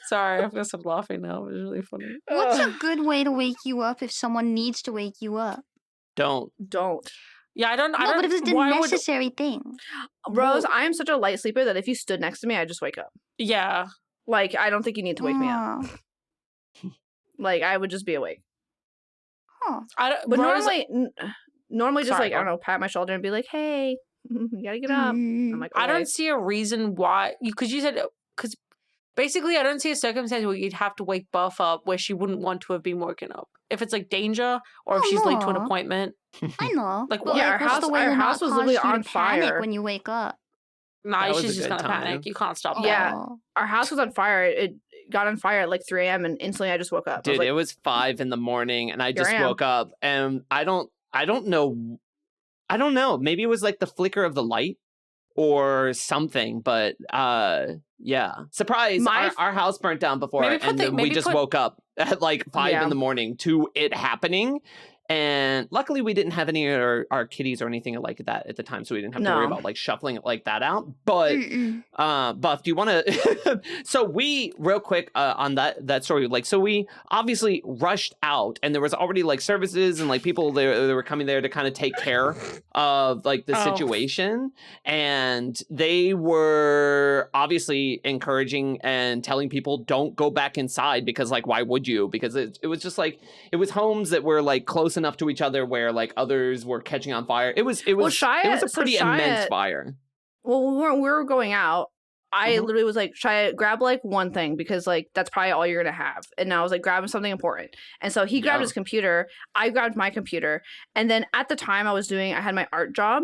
Sorry, I'm gonna stop laughing now. It was really funny. What's Ugh. a good way to wake you up if someone needs to wake you up? Don't. Don't. Yeah, I don't. No, but if it's a why would- necessary thing. Rose, I am such a light sleeper that if you stood next to me, I'd just wake up. Yeah. Like, I don't think you need to wake me up. Oh. Like, I would just be awake. Huh. I don't, But Rose- normally just Sorry, like, I don't know, pat my shoulder and be like, hey, you gotta get up. I'm like, I "Alright." don't see a reason why, because you said, because basically I don't see a circumstance where you'd have to wake Buff up where she wouldn't want to have been woken up. If it's like danger or if Oh, she's late to an no. appointment. I know. Like, but yeah, like, our what's the house- way our to house not was cause literally you to on panic fire. when you wake up? Nah, That was she's a just good gonna time. panic. You can't stop Yeah. that. Oh. Our house was on fire. got on fire at like 3 a.m. and instantly I just woke up. Dude, like, it was 5 in the morning and I just Here I am. woke up and I don't know. Maybe it was like the flicker of the light or something, but yeah. Surprise! Our house burnt down before, and then we just woke up at like 5 in the morning to it happening. And luckily, we didn't have any of our kitties or anything like that at the time, so we didn't have to worry about like shuffling it like that out. But Buff, do you want to? So we real quick on that story, like, so we obviously rushed out, and there was already like services and like people they were coming there to kind of take care of like the situation, and they were obviously encouraging and telling people don't go back inside because like why would you? Because it was just like it was homes that were like close enough to each other where like others were catching on fire. It was a pretty immense fire. Well, when we were going out, I literally was like, Shia, grab like one thing because like that's probably all you're gonna have. And I was like, grabbing something important. And so he grabbed his computer, I grabbed my computer, and then at the time I had my art job.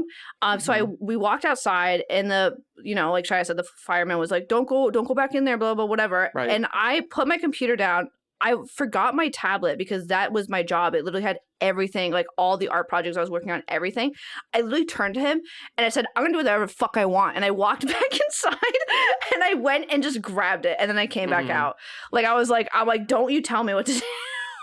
So we walked outside, and like Shia said, the fireman was like, don't go back in there, blah blah whatever. Right. And I put my computer down. I forgot my tablet because that was my job. It literally had everything, like all the art projects I was working on, everything. I literally turned to him and I said, I'm gonna do whatever the fuck I want. And I walked back inside and I went and just grabbed it. And then I came back out. Like I'm like, don't you tell me what to do.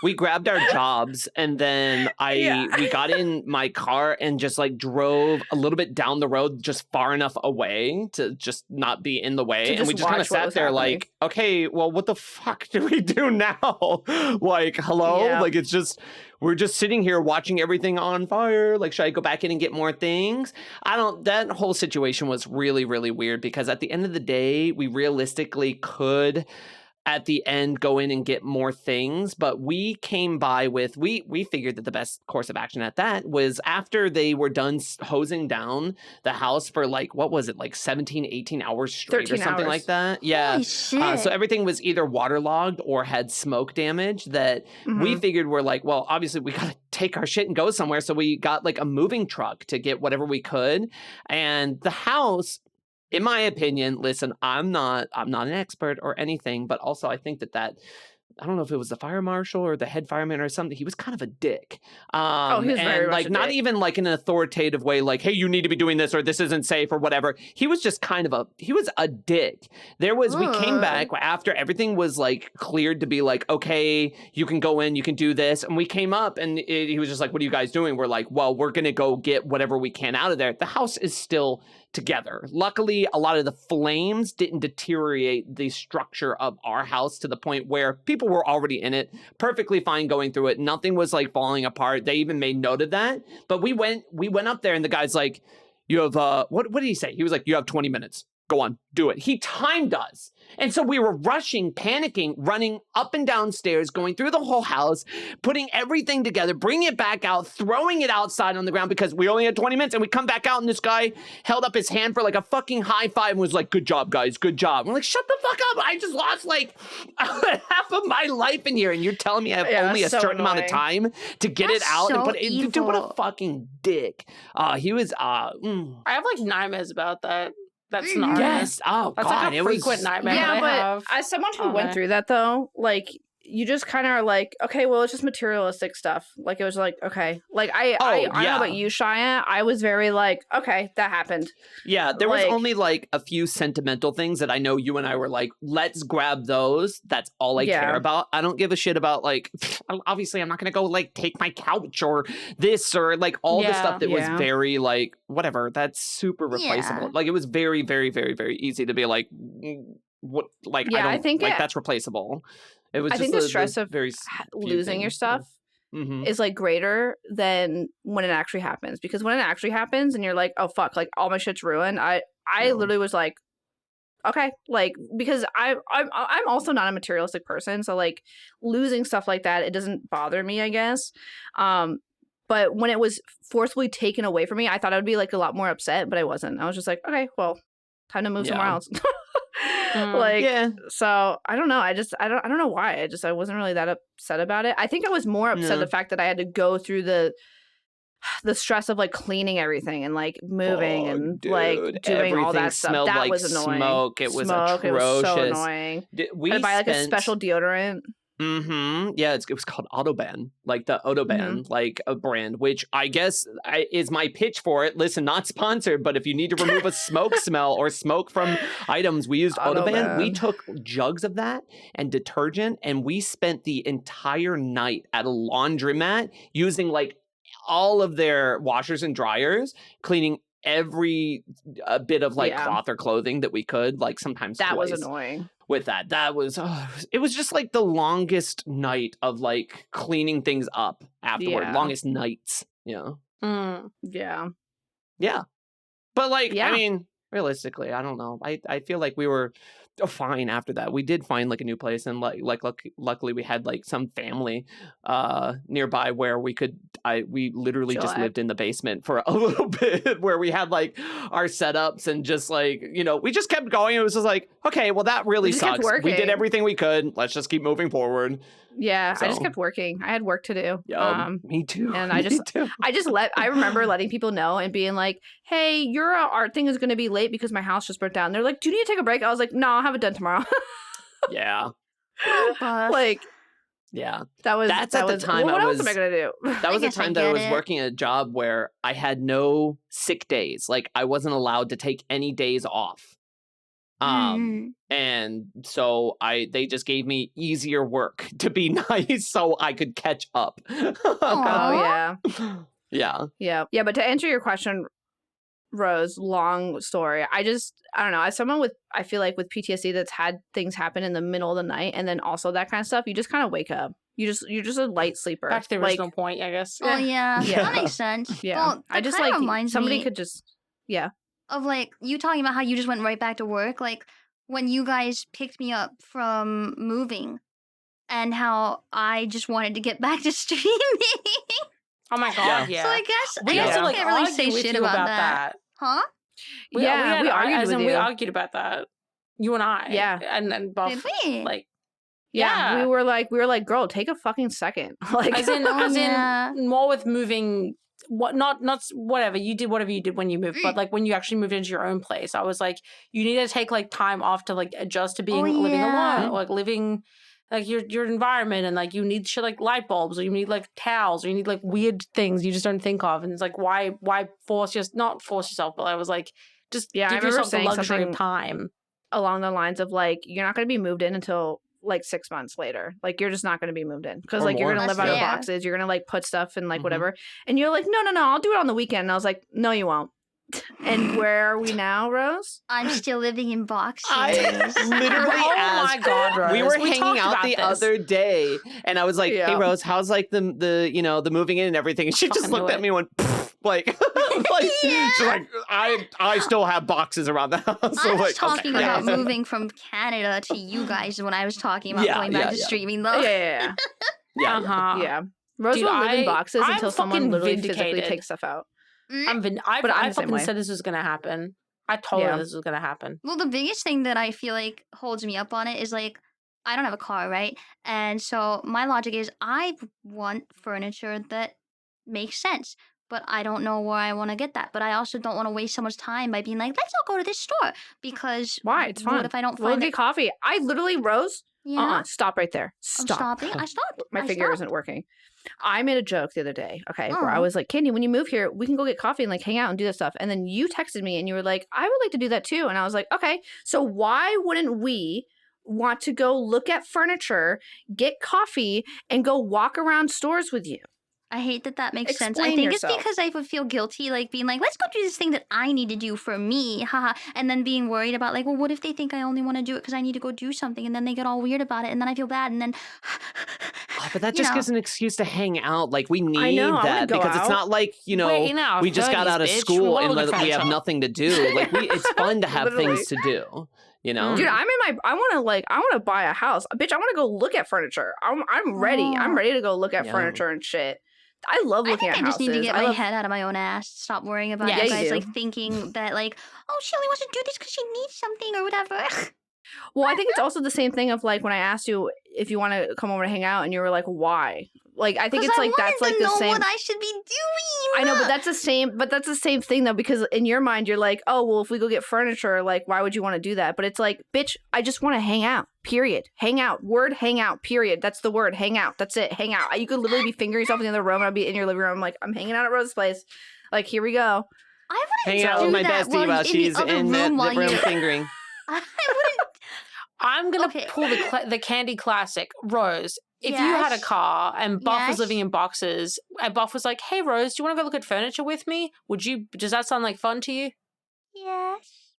We grabbed our jobs and then we got in my car and just like drove a little bit down the road, just far enough away to just not be in the way. And we just kind of sat there like, okay, well, what the fuck do we do now? Like, hello? Yeah. Like, we're just sitting here watching everything on fire. Like, should I go back in and get more things? That whole situation was really, really weird because at the end of the day, we realistically could at the end go in and get more things, but we came by with we figured that the best course of action at that was after they were done hosing down the house for like what was it, like 17 18 hours straight or something like that. So everything was either waterlogged or had smoke damage that we figured were like, well, obviously we gotta take our shit and go somewhere, so we got like a moving truck to get whatever we could. And the house, in my opinion, listen, I'm not an expert or anything, but also I think that I don't know if it was the fire marshal or the head fireman or something. He was kind of a dick. He was very much like a not dick. even like in an authoritative way, like, hey, you need to be doing this or this isn't safe or whatever. He was just kind of a dick. We came back after everything was like cleared to be like, okay, you can go in, you can do this. And we came up and he was just like, what are you guys doing? We're like, well, we're going to go get whatever we can out of there. The house is still together. Luckily, a lot of the flames didn't deteriorate the structure of our house to the point where people were already in it, perfectly fine going through it. Nothing was like falling apart. They even made note of that. But we went up there and the guy's like, you have, what did he say? He was like, you have 20 minutes. Go on, do it. He timed us. And so we were rushing, panicking, running up and down stairs, going through the whole house, putting everything together, bringing it back out, throwing it outside on the ground because we only had 20 minutes. And we come back out and this guy held up his hand for like a fucking high five and was like, good job, guys, good job. We're like, shut the fuck up. I just lost like half of my life in here. And you're telling me I have only a certain amount of time to get it out. So dude, what a fucking dick. He was, I have like nightmares about that. That's not. Yes. Oh, that's God. like a frequent nightmare. Yeah, but have. as someone who went through that though, like you just kind of are like, okay, well, it's just materialistic stuff. Like it was like, okay, like I don't know about you, Shia. I was very like, okay, that happened. Yeah, there was only like a few sentimental things that I know you and I were like, let's grab those. That's all I care about. I don't give a shit about like, obviously I'm not going to go like take my couch or this or like all the stuff that was very like, whatever, that's super replaceable. Like it was very, very, very, very easy to be like, what, like, I think that's replaceable. It was. I think the stress of losing your stuff is like greater than when it actually happens. Because when it actually happens and you're like, oh fuck, like all my shit's ruined. I literally was like, okay, like because I'm also not a materialistic person, so like losing stuff like that, it doesn't bother me, I guess. But when it was forcefully taken away from me, I thought I would be like a lot more upset, but I wasn't. I was just like, okay, well, time to move somewhere else. So I don't know. I don't know why. I wasn't really that upset about it. I think I was more upset the fact that I had to go through the the stress of like cleaning everything and like moving and dude, like doing all that stuff. Smelled that like was annoying. Smoke. It was atrocious. It was so annoying. We had to buy like a special deodorant. Yeah, it was called Autoban, like the Autoban, like a brand, which I guess is my pitch for it. Listen, not sponsored, but if you need to remove a smoke smell or smoke from items, we used Autoban. We took jugs of that and detergent, and we spent the entire night at a laundromat using like all of their washers and dryers, cleaning every bit of like cloth or clothing that we could, like sometimes that toys. Was annoying. With that was it was just like the longest night of like cleaning things up afterward. Longest nights, yeah. But like I mean, realistically, I don't know. I feel like we were fine after that. We did find like a new place, and luckily we had like some family nearby where we could we literally just lived in the basement for a little bit, where we had like our setups and just like, you know, we just kept going. It was just like, okay, well that really sucks. We did everything we could. Let's just keep moving forward. Yeah, so. I just kept working. I had work to do. Me too. And I remember letting people know and being like, hey, your art thing is going to be late because my house just burnt down. They're like, do you need to take a break? I was like, no, I'll have it done tomorrow. Yeah. Like, yeah. That's at the time. Well, what else am I going to do? That was the time that I was working a job where I had no sick days. Like I wasn't allowed to take any days off. And so they just gave me easier work to be nice so I could catch up. Yeah. But to answer your question, Rose, long story. I don't know. As someone I feel like with PTSD that's had things happen in the middle of the night and then also that kind of stuff, you just kind of wake up. You're just a light sleeper. Back to the original point, I guess. Oh yeah, that makes sense. Yeah, well, I just like somebody could just of like you talking about how you just went right back to work, like when you guys picked me up from moving, and how I just wanted to get back to streaming. Oh my god, yeah. So I guess we can't really say shit about that. Huh? We argued with you. We argued about that. You and I. Yeah. And both. Did we? Like, yeah. We were like, girl, take a fucking second. Like, as in more with moving. Not whatever you did when you moved, but like when you actually moved into your own place, I was like, you need to take like time off to like adjust to being living alone, like living like your environment, and like you need shit like light bulbs, or you need like towels, or you need like weird things you just don't think of, and it's like why not force yourself, but I was like, just give yourself the luxury of time. Along the lines of like, you're not going to be moved in until like 6 months later. Like you're just not going to be moved in because like you're going to live out of boxes. You're going to like put stuff in like whatever. And you're like, no, I'll do it on the weekend. And I was like, no, you won't. And where are we now, Rose? I'm still living in boxes. I literally asked. My God, Rose. We were hanging out the other day, and I was like, "Hey, Rose, how's like the the moving in and everything?" And she just looked at me and went, like, she's like, "I still have boxes around the house." So I was talking about moving from Canada to you guys when I was talking about going back to streaming, though. Yeah. Rose will live in boxes until someone literally physically takes stuff out. I fucking said this was gonna happen. I told her this was gonna happen. Well, the biggest thing that I feel like holds me up on it is like, I don't have a car, right? And so my logic is I want furniture that makes sense, but I don't know where I want to get that. But I also don't want to waste so much time by being like, let's all go to this store, because why? It's fun. What if I don't we'll find get coffee? I literally, Rose. Yeah. Stop right there. Stop. I'm stopping. I stopped. My finger isn't working. I made a joke the other day, where I was like, Candii, when you move here, we can go get coffee and like hang out and do that stuff. And then you texted me and you were like, I would like to do that too. And I was like, okay, so why wouldn't we want to go look at furniture, get coffee, and go walk around stores with you? I hate that makes sense. I think it's because I would feel guilty, like being like, let's go do this thing that I need to do for me, haha. And then being worried about like, well, what if they think I only want to do it because I need to go do something, and then they get all weird about it, and then I feel bad, and then. But that just gives an excuse to hang out. Like we need that because it's not like we just got out of school and we have nothing to do. Like it's fun to have things to do. You know, dude, I want to buy a house, bitch. I want to go look at furniture. I'm ready. I'm ready to go look at furniture and shit. I love looking at houses. I just need to get my head out of my own ass. Stop worrying about you guys like thinking that like, oh, she only wants to do this because she needs something or whatever. Well, I think it's also the same thing of like when I asked you if you want to come over to hang out and you were like, why? like I think it's like that's like the same. What I should be doing. I know, but that's the same. But that's the same thing though, because in your mind you're like, oh well, if we go get furniture, like why would you want to do that? But it's like, bitch, I just want to hang out. Period. Hang out. Word. Hang out. Period. That's the word. Hang out. That's it. Hang out. You could literally be fingering yourself in the other room. And I'll be in your living room. Like I'm hanging out at Rose's place. Like here we go. I Hanging wouldn't out do with my that bestie while she's in the room fingering. I wouldn't. I'm gonna pull the Candii classic. Rose, if you had a car and Buff was living in boxes, and Buff was like, "Hey Rose, do you want to go look at furniture with me? Does that sound like fun to you?" Yes.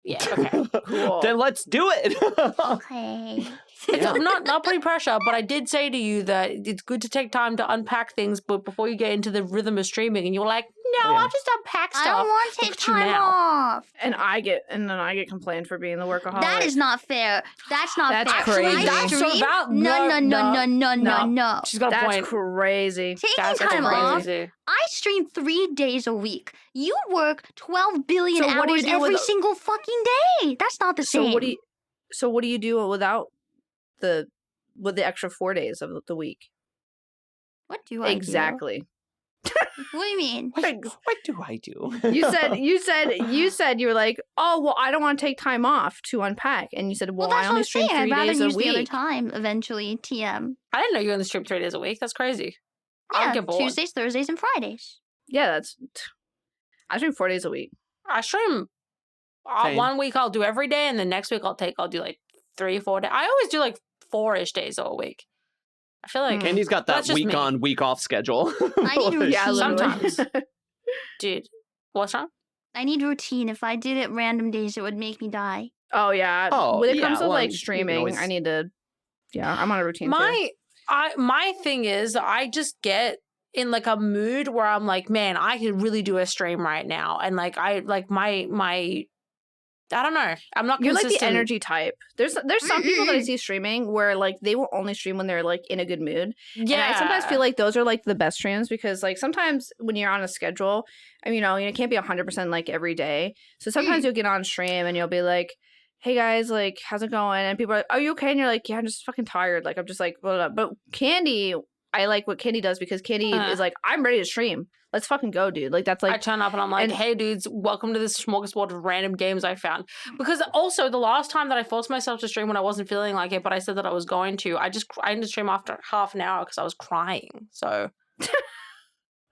Yeah. Okay. Cool. Then let's do it. Okay. I'm not putting pressure, but I did say to you that it's good to take time to unpack things, but before you get into the rhythm of streaming, and you were like, "No, I'll just unpack stuff." I don't want to take time off. And then I get complained for being the workaholic. That is not fair. That's not fair. That's crazy. No. She's got a point. That's crazy. Taking time off. I stream 3 days a week. You work 12 billion hours every single fucking day. That's not the same. So what do you do without the extra 4 days of the week? What do I do? Exactly. What do you mean? What do I do? You said you were like, oh well, I don't want to take time off to unpack, and you said, well I only stream 3 days a week. The other time eventually. TM. I didn't know you were going to stream 3 days a week. That's crazy. Yeah, I'll get bored. Tuesdays, Thursdays, and Fridays. Yeah, I stream 4 days a week. I stream 1 week I'll do every day, and the next week I'll do like 3 or 4 days. I always do like 4-ish days a week. I feel like Candy's got that week on, week off schedule. I need routine. Yeah, sometimes. Dude, what's wrong? I need routine. If I did it random days, it would make me die. Oh yeah. When it comes to like streaming, I need to. Yeah, I'm on a routine. My thing is, I just get in like a mood where I'm like, man, I could really do a stream right now, and like my. I don't know. I'm not. You're consistent. like the energy type. There's some people that I see streaming where like they will only stream when they're like in a good mood. Yeah. And I sometimes feel like those are like the best streams because like sometimes when you're on a schedule, I mean, it can't be 100% like every day. So sometimes you'll get on stream and you'll be like, "Hey guys, like how's it going?" And people are like, "Are you okay?" And you're like, "Yeah, I'm just fucking tired." Like I'm just like, blah, blah. But Candii, I like what Candii does because Candii is like, "I'm ready to stream. Let's fucking go, dude." Like that's like I turn up and I'm like, "Hey dudes, welcome to this smorgasbord of random games I found." Because also the last time that I forced myself to stream when I wasn't feeling like it, but I said that I was going to, I ended the stream after half an hour because I was crying. So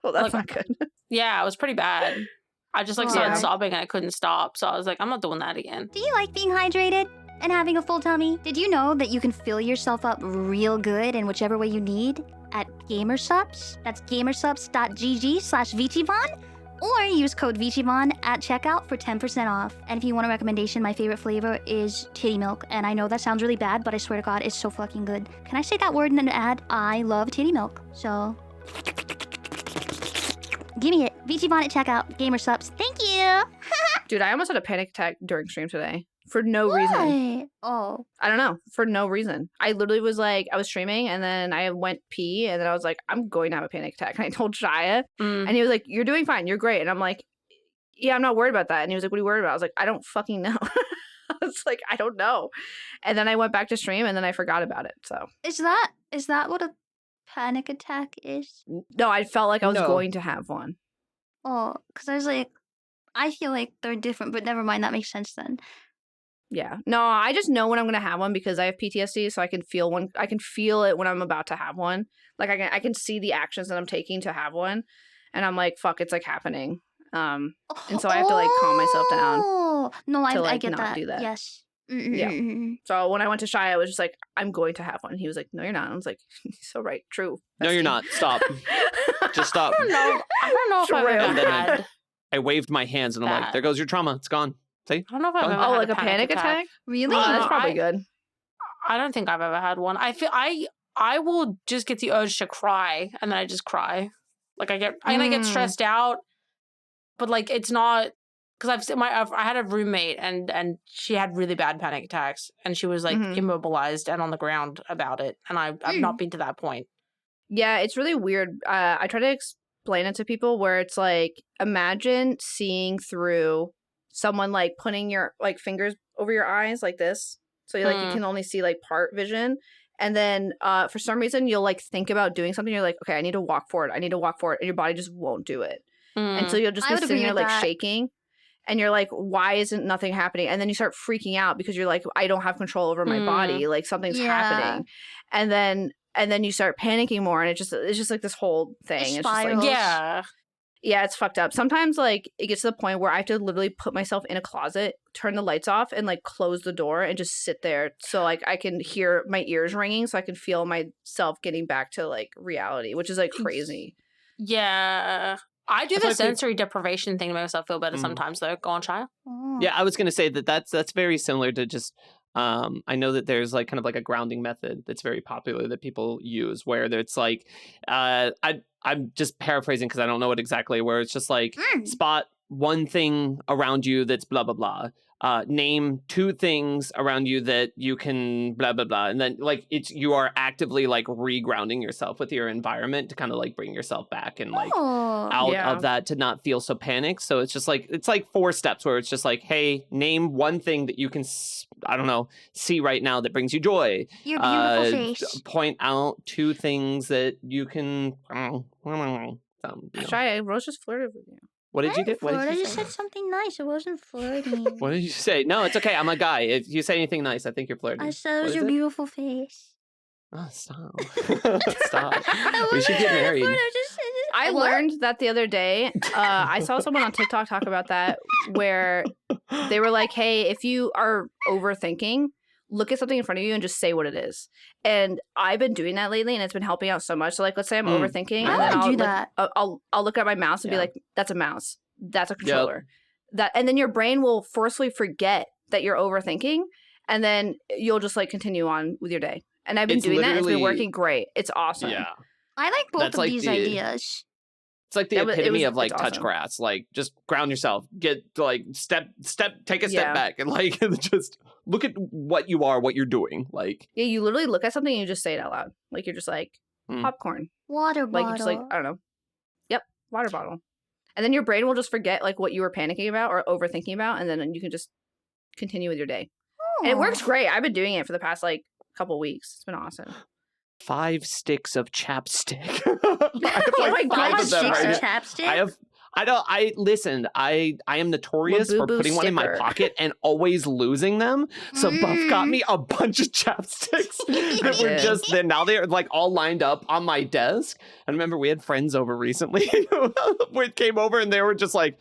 well, that's not good. Yeah, it was pretty bad. I just like started sobbing and I couldn't stop. So I was like, I'm not doing that again. Do you like being hydrated and having a full tummy? Did you know that you can fill yourself up real good in whichever way you need at GamerSupps? That's gamersupps.gg/VchiBan, or use code VchiBan at checkout for 10% off. And if you want a recommendation, my favorite flavor is titty milk. And I know that sounds really bad, but I swear to God, it's so fucking good. Can I say that word in an ad? I love titty milk. So give me it. VchiBan at checkout. GamerSupps. Thank you. Dude, I almost had a panic attack during stream today. For no reason. Oh. I don't know. For no reason. I literally was like, I was streaming and then I went pee and then I was like, I'm going to have a panic attack. And I told Shia and he was like, "You're doing fine. You're great." And I'm like, "Yeah, I'm not worried about that." And he was like, "What are you worried about?" I was like, "I don't fucking know." I was like, "I don't know." And then I went back to stream and then I forgot about it. So Is that what a panic attack is? no, I felt like I was going to have one. Oh, because I was like, I feel like they're different, but never mind. That makes sense then. Yeah. No, I just know when I'm going to have one because I have PTSD, so I can feel one. I can feel it when I'm about to have one. Like I can see the actions that I'm taking to have one, and I'm like, fuck, it's like happening. And so I have to like calm myself down. No, to, like, I get not that. do that. Yes. Yeah. So when I went to Shia, I was just like, "I'm going to have one." And he was like, "No, you're not." I was like, "So right, true." No, you're not. Stop. Just stop. I don't know if I've ever had. I waved my hands and I'm like, "There goes your trauma. It's gone." See? I don't know if I've ever had like a panic attack? Really? Oh, that's probably good. I don't think I've ever had one. I feel I will just get the urge to cry and then I just cry. Like I get stressed out, but like it's not because I had a roommate and she had really bad panic attacks and she was like immobilized and on the ground about it, and I've not been to that point. Yeah, it's really weird. I try to explain it to people where it's like, imagine seeing through someone like putting your like fingers over your eyes like this, so you like you can only see like part vision, And then for some reason, you'll like think about doing something. You're like, okay, I need to walk forward. I need to walk forward. And your body just won't do it. And so you'll just be sitting there like shaking. And you're like, why isn't nothing happening? And then you start freaking out because you're like, I don't have control over my body. Like something's happening. And then you start panicking more. And it's just like this whole thing. It's just like, yeah, it's fucked up. Sometimes like it gets to the point where I have to literally put myself in a closet, turn the lights off, and like close the door and just sit there so like I can hear my ears ringing so I can feel myself getting back to like reality, which is like crazy. Yeah. I do the sensory deprivation thing to make myself feel better sometimes though. Go on, Shia. Yeah, I was going to say that's very similar to just I know that there's like kind of like a grounding method that's very popular that people use where it's like I'm just paraphrasing because I don't know it exactly, where it's just like spot one thing around you that's blah blah blah. Name two things around you that you can blah blah blah, and then like you are actively like regrounding yourself with your environment to kind of like bring yourself back and like out of that to not feel so panicked. So it's like 4 steps where it's just like, hey, name one thing that you can I don't know see right now that brings you joy. Your beautiful face. Point out 2 things that you can. Shy, Rose just flirted with you. What did you do? I just said something nice. It wasn't flirting. What did you say? No, it's okay. I'm a guy. If you say anything nice, I think you're flirting. I said it was your beautiful face. Oh, stop. Stop. We should get married. I learned that the other day. I saw someone on TikTok talk about that where they were like, hey, if you are overthinking, look at something in front of you and just say what it is. And I've been doing that lately and it's been helping out so much. So like, let's say I'm overthinking and then I'll do that. I'll look at my mouse and be like, that's a mouse. That's a controller. And then your brain will forcefully forget that you're overthinking and then you'll just like continue on with your day. And I've been doing that and it's been working great. It's awesome. Yeah. I like both of these ideas. It's like the epitome of like touch awesome. grass. Like just ground yourself. Get like take a step back and like just look at what you are, what you're doing. Like you literally look at something and you just say it out loud. Like you're just like popcorn, water bottle. Like you're just like I don't know. Yep, water bottle. And then your brain will just forget like what you were panicking about or overthinking about, and then you can just continue with your day. And it works great. I've been doing it for the past like couple weeks. It's been awesome. 5 sticks of chapstick. Oh my god, sticks of chapstick. I am notorious for putting one in my pocket and always losing them. So Buff got me a bunch of chapsticks that were just then. Now they're like all lined up on my desk. I remember we had friends over recently who came over and they were just like,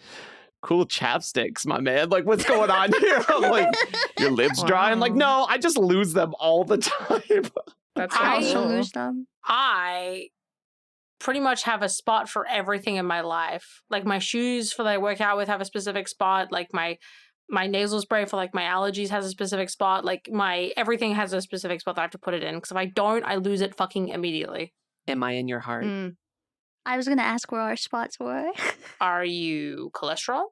cool chapsticks, my man. Like, what's going on here? I'm like, your lips dry? I'm like, no, I just lose them all the time. That's I also lose them. I pretty much have a spot for everything in my life. Like my shoes for that I work out with have a specific spot. Like my nasal spray for like my allergies has a specific spot. Like my everything has a specific spot that I have to put it in. Because if I don't, I lose it fucking immediately. Am I in your heart? I was gonna ask where our spots were. Are you cholesterol?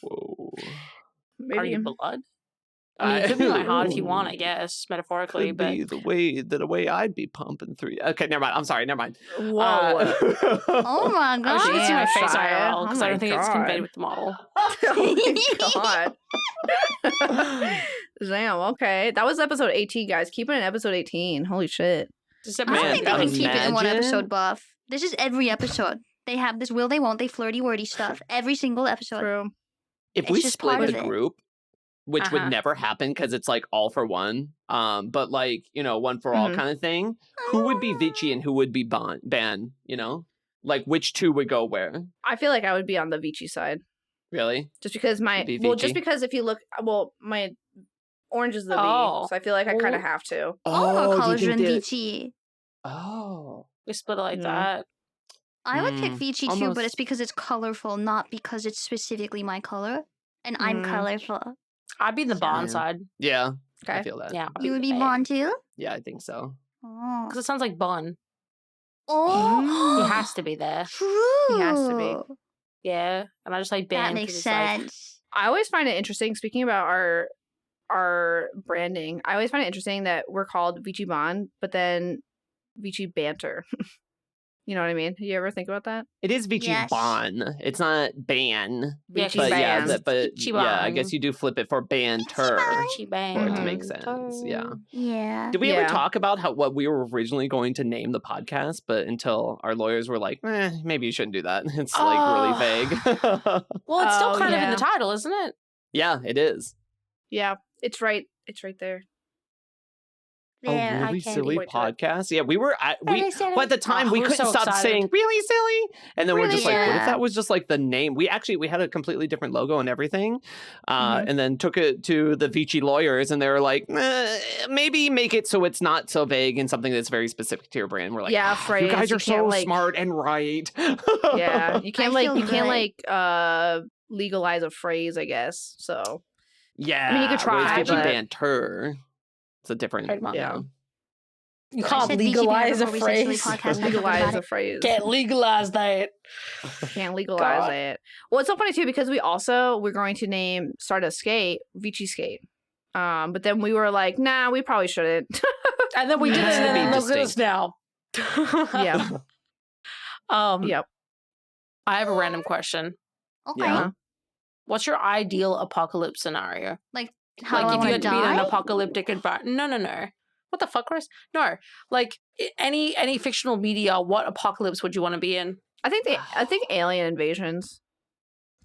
Whoa. Maybe. Are you blood? I mean, it could be my heart if you want, I guess, metaphorically. Could but be the way I'd be pumping through. Okay, never mind. I'm sorry. Never mind. Whoa. Oh my god! I was just see my face Shia. IRL because I don't think it's conveyed with the model. Oh my god. Damn. Okay, that was episode 18, guys. Keep it in episode 18. Holy shit. I don't think they can keep it in one episode, Buff. This is every episode. They have this will they won't they flirty wordy stuff every single episode. True. If we split the group, which would never happen because it's like all for one, but like, you know, one for all kind of thing, who would be Vchi and who would be Ban, you know? Like which 2 would go where? I feel like I would be on the Vchi side. Really? Just because just because if you look, my orange is the V, so I feel like I kind of have to. All our colors are in Vchi. Oh. We split it like that. I would pick Vchi too, but it's because it's colorful, not because it's specifically my color. And I'm colorful. I'd be the Bond side. Yeah. Okay. I feel that. Yeah. You would be Bond too? Yeah, I think so. Oh. Because it sounds like Bun. Oh. He has to be there. True. He has to be. Yeah. And I just like Ban. That makes sense. I always find it interesting, speaking about our branding, I always find it interesting that we're called VchiBan, but then VchiBanter. You know what I mean? You ever think about that? It is Yes. VchiBan. It's not ban. Yeah, But yeah, VchiBan. I guess you do flip it for banter VchiBan. for it to make sense. Yeah. Yeah. Did we ever Yeah. talk about what we were originally going to name the podcast, but until our lawyers were like, maybe you shouldn't do that. It's like really vague. Well, it's still Oh, kind of in yeah. the title, isn't it? Yeah, it is. Yeah, it's right. It's right there. There. A really can't silly wait till it- podcast. Yeah, we were at at the time Oh, we we're couldn't so stop excited. saying really silly, and then we're Really just like, what if silly. that was just like the name? We had a completely different logo and everything, and then took it to the Vichi lawyers, and they were like, maybe make it so it's not so vague and something that's very specific to your brand. We're like, Yeah, you phrase, guys you are can't, so like- smart and right. Yeah, you can't I feel legalize a phrase, I guess. So Yeah, I mean, you could try, whereas but- VchiBanter, it's a different. Trademark. Yeah. You I can't said legalize VchiBan a before we said silly phrase. podcast. I forgot legalize about a it. phrase. Can't legalize that. Can't legalize God. it. Well, it's so funny too because we're going to name Stardust Skate Vichi Skate. But then we were like, nah, we probably shouldn't. And then we did it, Has to and be then look at us now. Yeah. Yep. I have a random question. Okay. Yeah. What's your ideal apocalypse scenario? How Like do I if you want to had to be in an die? apocalyptic environment. No. What the fuck, Chris? No. Like any fictional media, what apocalypse would you want to be in? I think alien invasions.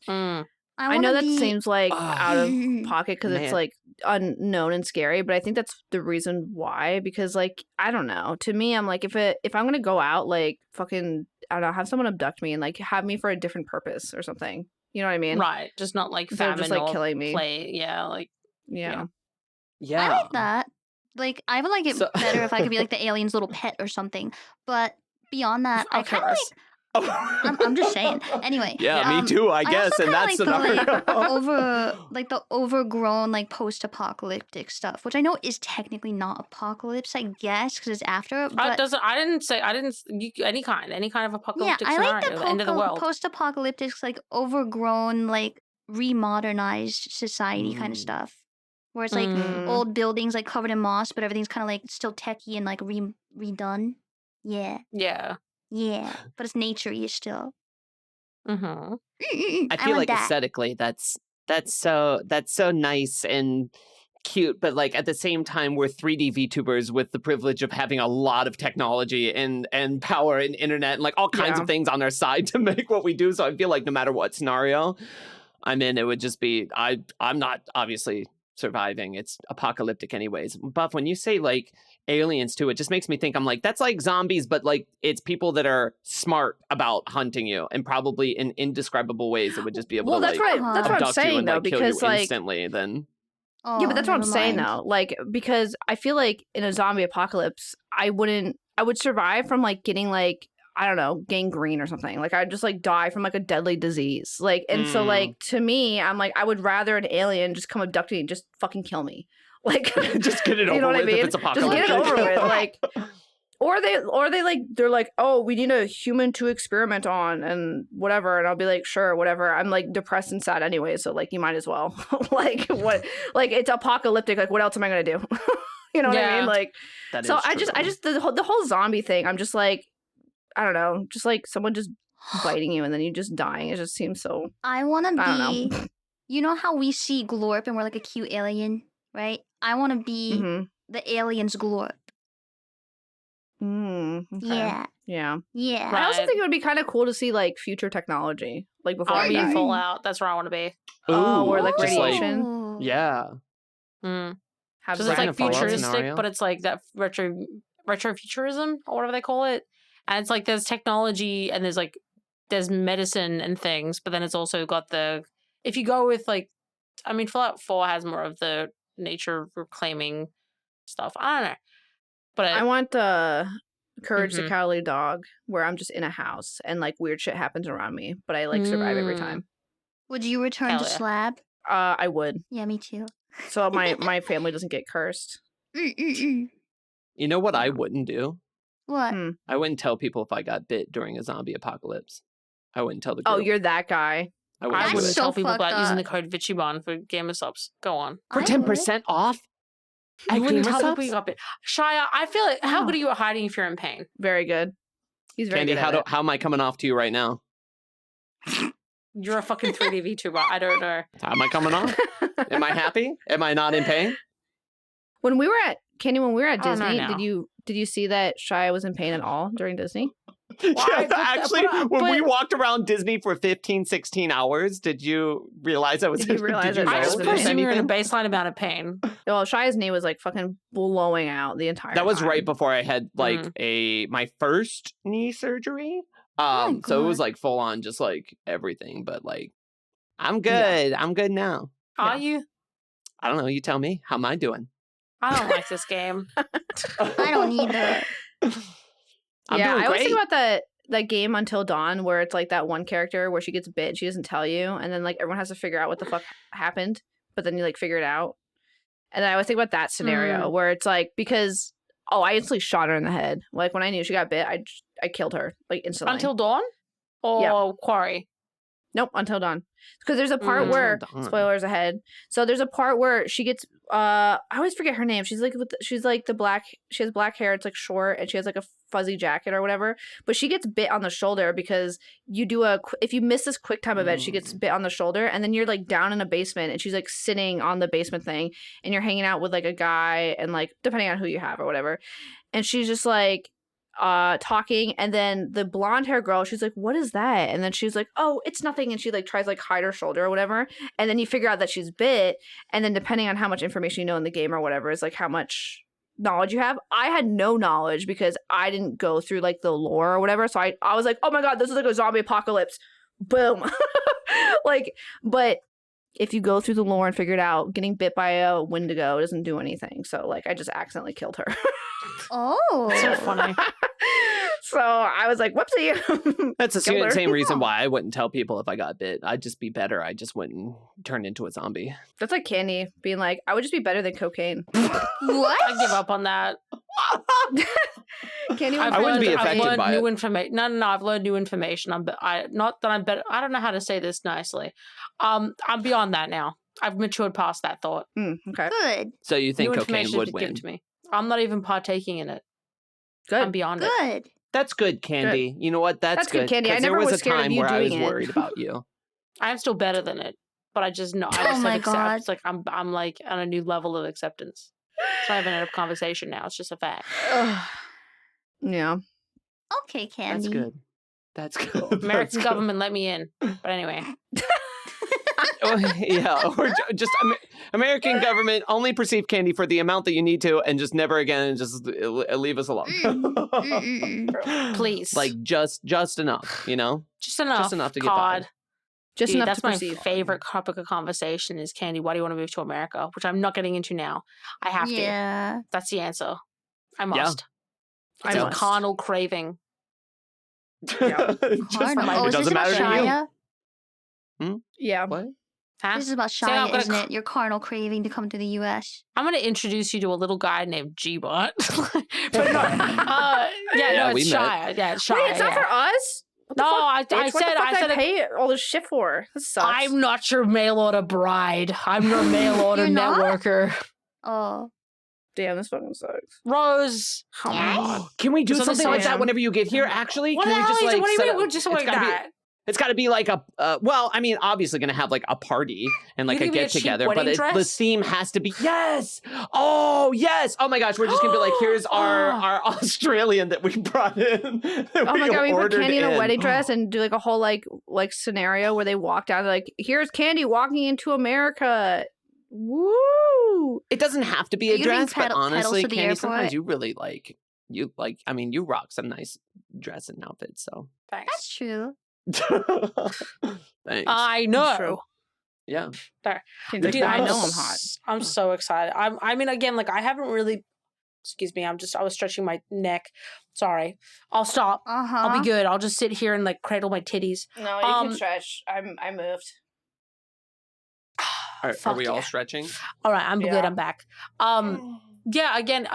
Mm. I know wanna that be... seems like out of Mm. pocket because it's Man. like unknown and scary, but I think that's the reason why. Because like I don't know. To me, I'm like if I'm gonna go out, like fucking I don't know, have someone abduct me and like have me for a different purpose or something. You know what I mean? Right. Just not like Instead of famine just, like, or killing me. play. Yeah, like Yeah. Yeah. I like that. Like, I would like it So- better if I could be like the alien's little pet or something. But beyond that, I Okay, kind of Chris. like. I'm just saying. Anyway. Yeah, me too. I guess, also and kinda that's like scenario. the overgrown like post-apocalyptic stuff, which I know is technically not apocalypse, I guess, because it's after. But any kind of yeah, apocalyptic I like scenario, the end of the world. post-apocalyptic, like overgrown, like remodernized society kind of Mm. stuff, where it's like Mm. old buildings like covered in moss, but everything's kind of like still techy and like redone. Yeah, Yeah. yeah, but it's nature-y still. Mm-hmm. I feel want like that. aesthetically that's so nice and cute, but like at the same time we're 3D VTubers with the privilege of having a lot of technology and power and internet and like all kinds Yeah. of things on our side to make what we do. So I feel like no matter what scenario I'm in, it would just be I'm not obviously surviving. It's apocalyptic anyways. Buff, when you say like aliens too, it just makes me think I'm like, that's like zombies, but like it's people that are smart about hunting you and probably in indescribable ways that would just be able Well, to that's like what I'm abduct you saying and though, like kill because you like instantly. Then Oh, yeah, but that's what I'm never saying mind. though. Like because I feel like in a zombie apocalypse, I would survive from like getting like I don't know, gangrene or something. Like I'd just like die from like a deadly disease. Like and so like to me, I'm like I would rather an alien just come abduct me and just fucking kill me. Like just get it you over know what I with mean? if it's Just apocalyptic. get it over with. Like or they like they're like, oh, we need a human to experiment on and whatever. And I'll be like, sure, whatever. I'm like depressed and sad anyway, so like you might as well. Like what like it's apocalyptic, like what else am I gonna do? You know what I Yeah. mean? Like That so is I true. just the whole zombie thing, I'm just like I don't know, just like someone just biting you and then you just dying. It just seems so I want to I don't be. You know how we see Glorp and we're like a cute alien, right? I want to be mhm. the alien's Glorp. Okay. Yeah, Yeah. yeah. I also Right. think it would be kind of cool to see like future technology, like before I I want to be die. in Fallout. That's where I want to be. Oh, or like just radiation. Ooh. yeah. Mm. Have Because it's Right in like a Fallout futuristic, scenario. but it's like that retrofuturism or whatever they call it. And it's like there's technology and there's medicine and things, but then it's also got if you go with like, I mean, Fallout 4 has more of the nature reclaiming stuff. I don't know. But I want the Courage the Mhm. Cowardly Dog, where I'm just in a house and like weird shit happens around me, but I like survive every Mm. time. Would you return Hell to yeah. Slab? I would, Yeah, me too. so my family doesn't get cursed. Mm-mm-mm. You know what I wouldn't do? What? Hmm. I wouldn't tell people if I got bit during a zombie apocalypse. I wouldn't tell the group. Oh, you're that guy. I I wouldn't do wouldn't it. so tell people about fucked using the up. code VchiBan for GamerSupps. Go on. For I 10% off You at wouldn't tell people you GamerSupps? got bit. Shia, I feel like how Wow. good are you at hiding if you're in pain? Very good. He's very Candy, good at it. how am I coming off to you right now? You're a fucking 3D VTuber. I don't know. How am I coming off? Am I happy? Am I not in pain? When we were at Oh, no, Disney, no. did you see that Shia was in pain at all during Disney? Actually, when we walked around Disney for 15, 16 hours, did you realize I was Did you realize that I I just was in presume you're in a anything? baseline amount of pain. Well, Shia's knee was like fucking blowing out the entire That was time. right before I had like my first knee surgery. my So it was God. like full on just like everything, but like I'm good. I'm good now. Are you? I don't know, you tell me. How am I doing? I don't like this game. I don't either. I'm Yeah, doing I always think great. about that game Until Dawn where it's like that one character where she gets bit, she doesn't tell you, and then like everyone has to figure out what the fuck happened, but then you like figure it out. And then I always think about that scenario where it's like because I instantly shot her in the head. Like when I knew she got bit, I killed her like instantly. Until Dawn? Or Quarry? Nope, Until Dawn. Because there's a part where Until Dawn. spoilers ahead. So there's a part where she gets I always forget her name. She's like the black. She has black hair. It's like short, and she has like a fuzzy jacket or whatever. But she gets bit on the shoulder because you do if you miss this quick time event, she gets bit on the shoulder, and then you're like down in a basement, and she's like sitting on the basement thing, and you're hanging out with like a guy, and like depending on who you have or whatever, and she's just like talking, and then the blonde hair girl, she's like, what is that? And then she's like, oh, it's nothing, and she like tries like hide her shoulder or whatever, and then you figure out that she's bit, and then depending on how much information you know in the game or whatever is like how much knowledge you have. I had no knowledge because I didn't go through like the lore or whatever, so I was like, oh my god, this is like a zombie apocalypse, boom. Like, but if you go through the lore and figure it out, getting bit by a Wendigo doesn't do anything, so like I just accidentally killed her. Oh. So funny. So I was like, whoopsie. That's the Killer. same reason why I wouldn't tell people if I got bit. I'd just be better. I just wouldn't turn into a zombie. That's like Candii being like, I would just be better than cocaine. What? I give up on that. Candii I wouldn't be affected I've learned by new it. information. No, I've learned new information. Not that I'm better. I don't know how to say this nicely. I'm beyond that now. I've matured past that thought. Okay. Good. So you think New cocaine information would is given win? to me. I'm not even partaking in it. Good. I'm beyond it. Good. That's good, Candy. You know what? That's good, Candy. I 'cause never there was was a scared of time you where I was doing it. worried about you. I'm still better than it, but I just know. I Oh just my have accept. God. It's like I'm like on a new level of acceptance. It's not even a conversation now. It's just a fact. Yeah. Okay, Candy. That's good. That's good. American government let me in. But anyway, Yeah, or just American government only perceive Candy for the amount that you need to, and just never again, and just leave us alone. please, Like just enough, you know, just enough. just enough to get by. God. Just Dude, enough that's to my perceive. favorite topic of conversation is Candy. Why do you want to move to America? Which I'm not getting into now. I have to. Yeah. That's the answer. I must. I It's a must. carnal craving. Yeah. Just, Carnal. it Oh, is this doesn't about matter to you. Shia? Yeah. What? Huh? This is about So I'm Shia, gonna isn't it? Your carnal craving to come to the U.S. I'm going to introduce you to a little guy named G-Bot. But no, Yeah, no, we it's met. Shia. Yeah, it's Shia. Wait, it's not yeah. for us? What the No, fuck, I bitch? What said the fuck I did said I pay all this shit for? This sucks. I'm not your mail order bride. I'm your mail order You're not? networker. Oh. Damn, this fucking sucks. Rose. Oh my Yes. God. Can we do So this something like is- that whenever you get here? Actually, What can the we hell just is like it? What do you set mean? up- We're just it's like gotta be- that? It's got to be like a well, I mean, obviously going to have like a party and like You a think we get have cheap together, but wedding the dress? theme has to be yes. Oh my gosh, we're just gonna be like, here's our Australian that we brought in. Oh my god, we put ordered Candy in a in. wedding dress and do like a whole like scenario where they walk down like, here's Candy walking into America. Woo! It doesn't have to be Are a you gonna bring dress, but pedals honestly, to the Candy, airport? sometimes you really I mean, you rock some nice dress and outfits. So Thanks. That's true. thanks. I True. know. Yeah. Candy's like, Dude, I I'm know I'm hot. I'm so excited. I mean, again, like I haven't really. Excuse me. I was stretching my neck. Sorry. I'll stop. Uh-huh. I'll be good. I'll just sit here and like cradle my titties. No, you can stretch. I moved. Are Fuck we all yeah. stretching? All right, I'm good. Yeah. I'm back. Yeah. Again,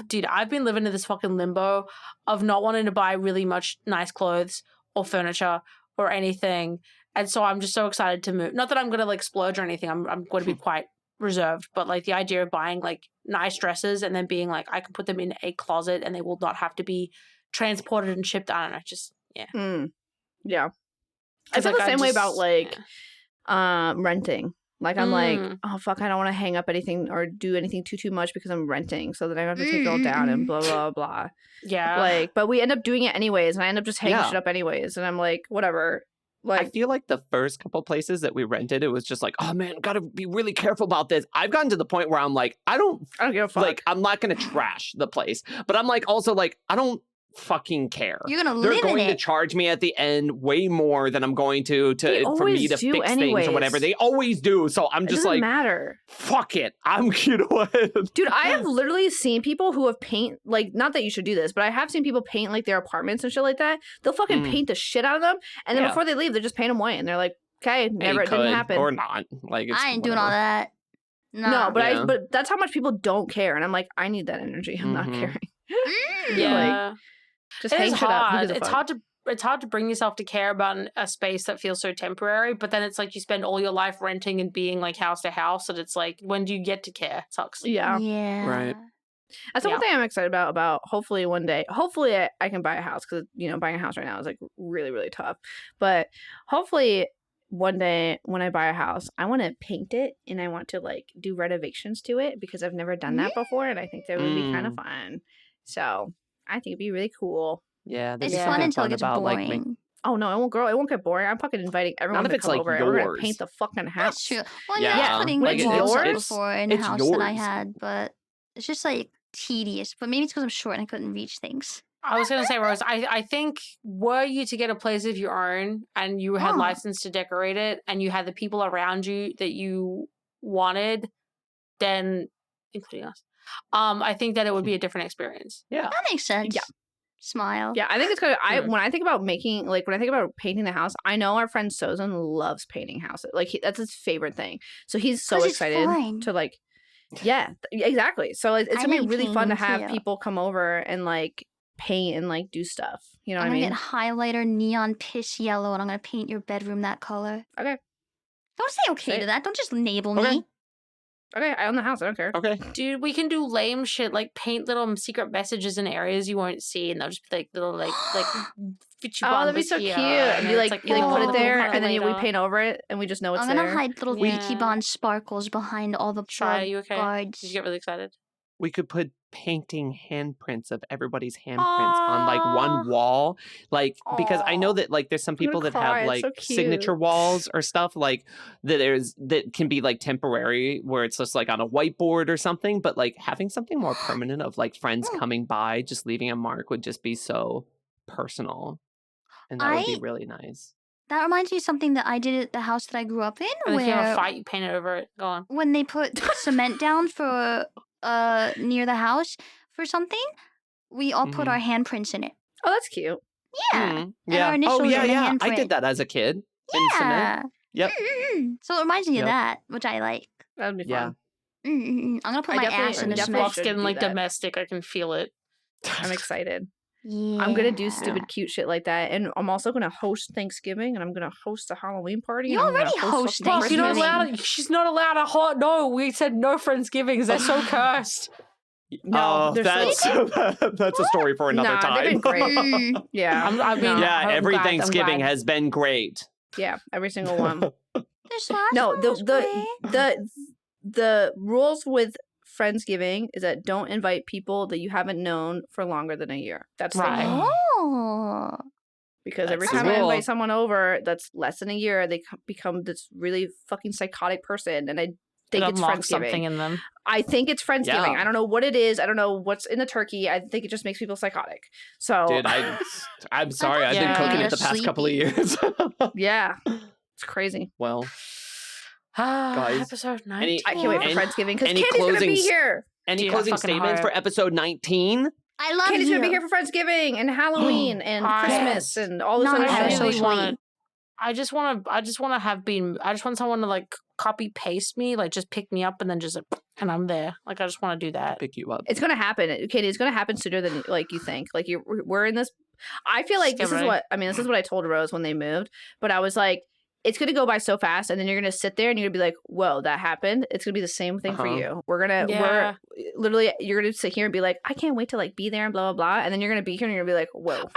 dude, I've been living in this fucking limbo of not wanting to buy really much nice clothes or furniture or anything, and so I'm just so excited to move. Not that I'm gonna like splurge or anything. I'm going to be quite reserved, but like the idea of buying like nice dresses and then being like I can put them in a closet and they will not have to be transported and shipped. I don't know, just yeah. Yeah. I feel the same way about like renting. Like I'm like, oh fuck, I don't want to hang up anything or do anything too much because I'm renting, so then I have to take it all down and blah blah blah. Yeah. Like, but we end up doing it anyways, and I end up just hanging shit up anyways, and I'm like, whatever. Like, I feel like the first couple places that we rented, it was just like, oh man, gotta be really careful about this. I've gotten to the point where I'm like, I don't give a fuck. Like, I'm not gonna trash the place, but I'm like, also like, I don't fucking care. You're gonna live in it. They're going to charge me at the end way more than I'm going to for me to fix things or whatever. They always do. So I'm just like, matter. Fuck it. I'm you know what? Dude, I have literally seen people who have like, not that you should do this, but I have seen people paint like their apartments and shit like that. They'll fucking paint the shit out of them, and then before they leave, they just paint them white, and they're like, okay, never, it didn't happen or not. Like, it's I ain't doing all that. No, but but that's how much people don't care, and I'm like, I need that energy. I'm not caring. Yeah. Like, just it is hard. It's hard to bring yourself to care about a space that feels so temporary, but then it's like you spend all your life renting and being like house to house, and it's like, when do you get to care? It sucks. Yeah. Right. That's the one thing I'm excited about hopefully one day. Hopefully I can buy a house, because, you know, buying a house right now is like really, really tough. But hopefully one day when I buy a house, I want to paint it, and I want to like do renovations to it, because I've never done that before, and I think that would be kind of fun. So I think it'd be really cool. Yeah, it's fun until it gets boring. Like, oh no, it won't, girl. It won't get boring. I'm fucking inviting everyone to come over, and we're gonna paint the fucking house. That's true. Well, yeah, putting like walls up yours before in the house that I had, but it's just like tedious. But maybe it's because I'm short and I couldn't reach things. I was gonna say, Rose, I think were you to get a place of your own and you had license to decorate it, and you had the people around you that you wanted, then including us, I think that it would be a different experience. Yeah, that makes sense. Yeah. Smile. Yeah, I think it's good. When I think about painting the house, I know our friend Sozan loves painting houses. Like, that's his favorite thing. So he's so excited to like, yeah, exactly. So it's gonna be really fun to have people come over and like paint and like do stuff. You know what I mean? I'm gonna get highlighter neon piss yellow, and I'm gonna paint your bedroom that color. Okay. Don't say okay to that. Don't just label me. Okay, I own the house. I don't care. Okay. Dude, we can do lame shit like paint little secret messages in areas you won't see, and they'll just be like little like VchiBan. Oh, that'd be so cute. And you like put it there, and then we paint over it, and we just know it's there. I'm gonna hide little VchiBan sparkles behind all the guards. Did you get really excited? We could put painting handprints of everybody's handprints on like one wall, like, because I know that like there's some people that have like signature walls or stuff like that can be like temporary, where it's just like on a whiteboard or something, but like having something more permanent of like friends coming by just leaving a mark would just be so personal, and that would be really nice. That reminds me of something that I did at the house that I grew up in. And where if you have a fight, you paint it over it. Go on. When they put cement down for near the house for something, we all put our handprints in it. Oh, that's cute. Yeah. Yeah. Our initials oh yeah, in the yeah. handprint. I did that as a kid. In cement. Yep. So it reminds me of that, which I like. That'd be fun. I'm gonna put my ass in the cement. It's getting like domestic. I can feel it. I'm excited. Yeah. I'm gonna do stupid cute shit like that, and I'm also gonna host Thanksgiving, and I'm gonna host a Halloween party. You already host Thanksgiving. You're not allowed. She's not allowed to No, we said no Friendsgivings. They're so cursed. No, that's a story for another time. They've been great. Yeah, every Thanksgiving has been great. Yeah, every single one. No, the rules with Friendsgiving is that don't invite people that you haven't known for longer than a year. That's right. Because every time I invite someone over that's less than a year, they become this really fucking psychotic person, and I think it's Friendsgiving. Something in them. I think it's Friendsgiving. Yeah. I don't know what it is. I don't know what's in the turkey. I think it just makes people psychotic. So, dude, I'm sorry. I've been cooking it the past couple of years. Yeah, it's crazy. Well, guys, episode 19. I can't wait for Friendsgiving because Candy's gonna be here. Any closing statements for episode 19? I love Candy's gonna be here for Friendsgiving and Halloween and Christmas and all this other shit. I just want someone to like copy paste me, like just pick me up and then just and I'm there. Like I just want to do that. Pick you up. It's gonna happen, Katie. It's gonna happen sooner than like you think. Like we're in this. I feel like this is what I told Rose when they moved. But I was like, it's going to go by so fast, and then you're going to sit there and you're going to be like, whoa, that happened. It's going to be the same thing for you. We're literally, you're going to sit here and be like, I can't wait to like be there and blah, blah, blah. And then you're going to be here and you're going to be like, whoa.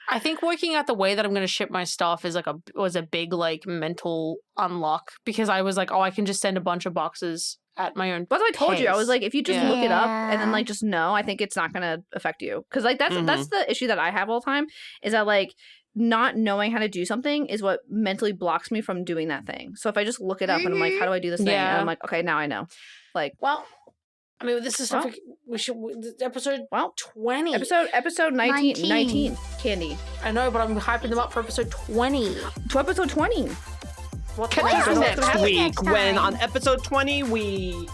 I think working out the way that I'm going to ship my stuff is like was a big like mental unlock, because I was like, oh, I can just send a bunch of boxes at my own. That's what I told you. I was like, if you just look it up and then Yeah. like just know, I think it's not going to affect you. Cause like that's the issue that I have all the time, is that like not knowing how to do something is what mentally blocks me from doing that thing. So if I just look it up and I'm like, how do I do this thing? And I'm like, okay, now I know. Like, well, I mean, this is stuff we should episode 20. Episode 19, Candii. I know, but I'm hyping them up for episode 20. To episode 20. What Catch Yeah, us so next next week when time. on episode 20 we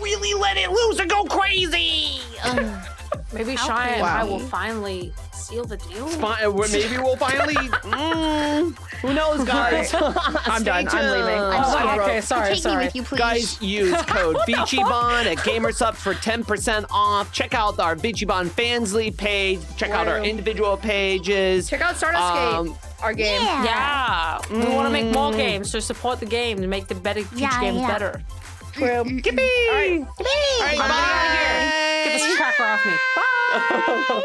really let it loose and go crazy. Maybe How Shia and I will crazy. finally seal the deal. Maybe we'll finally. Who knows, guys? I'm done. I'm leaving. I'm Oh, sorry. okay, sorry, Take me with you, please. Guys, use code VchiBan at GamerSupps for 10% off. Check out our VchiBan Fansly page. Check out our individual pages. Check out Stardust Skate, our game. Yeah. Yeah, we want to make more games, so support the game and make the better future games better. True. Yippee! All right, I'm bye. out of here. Get this tracker off me. Bye.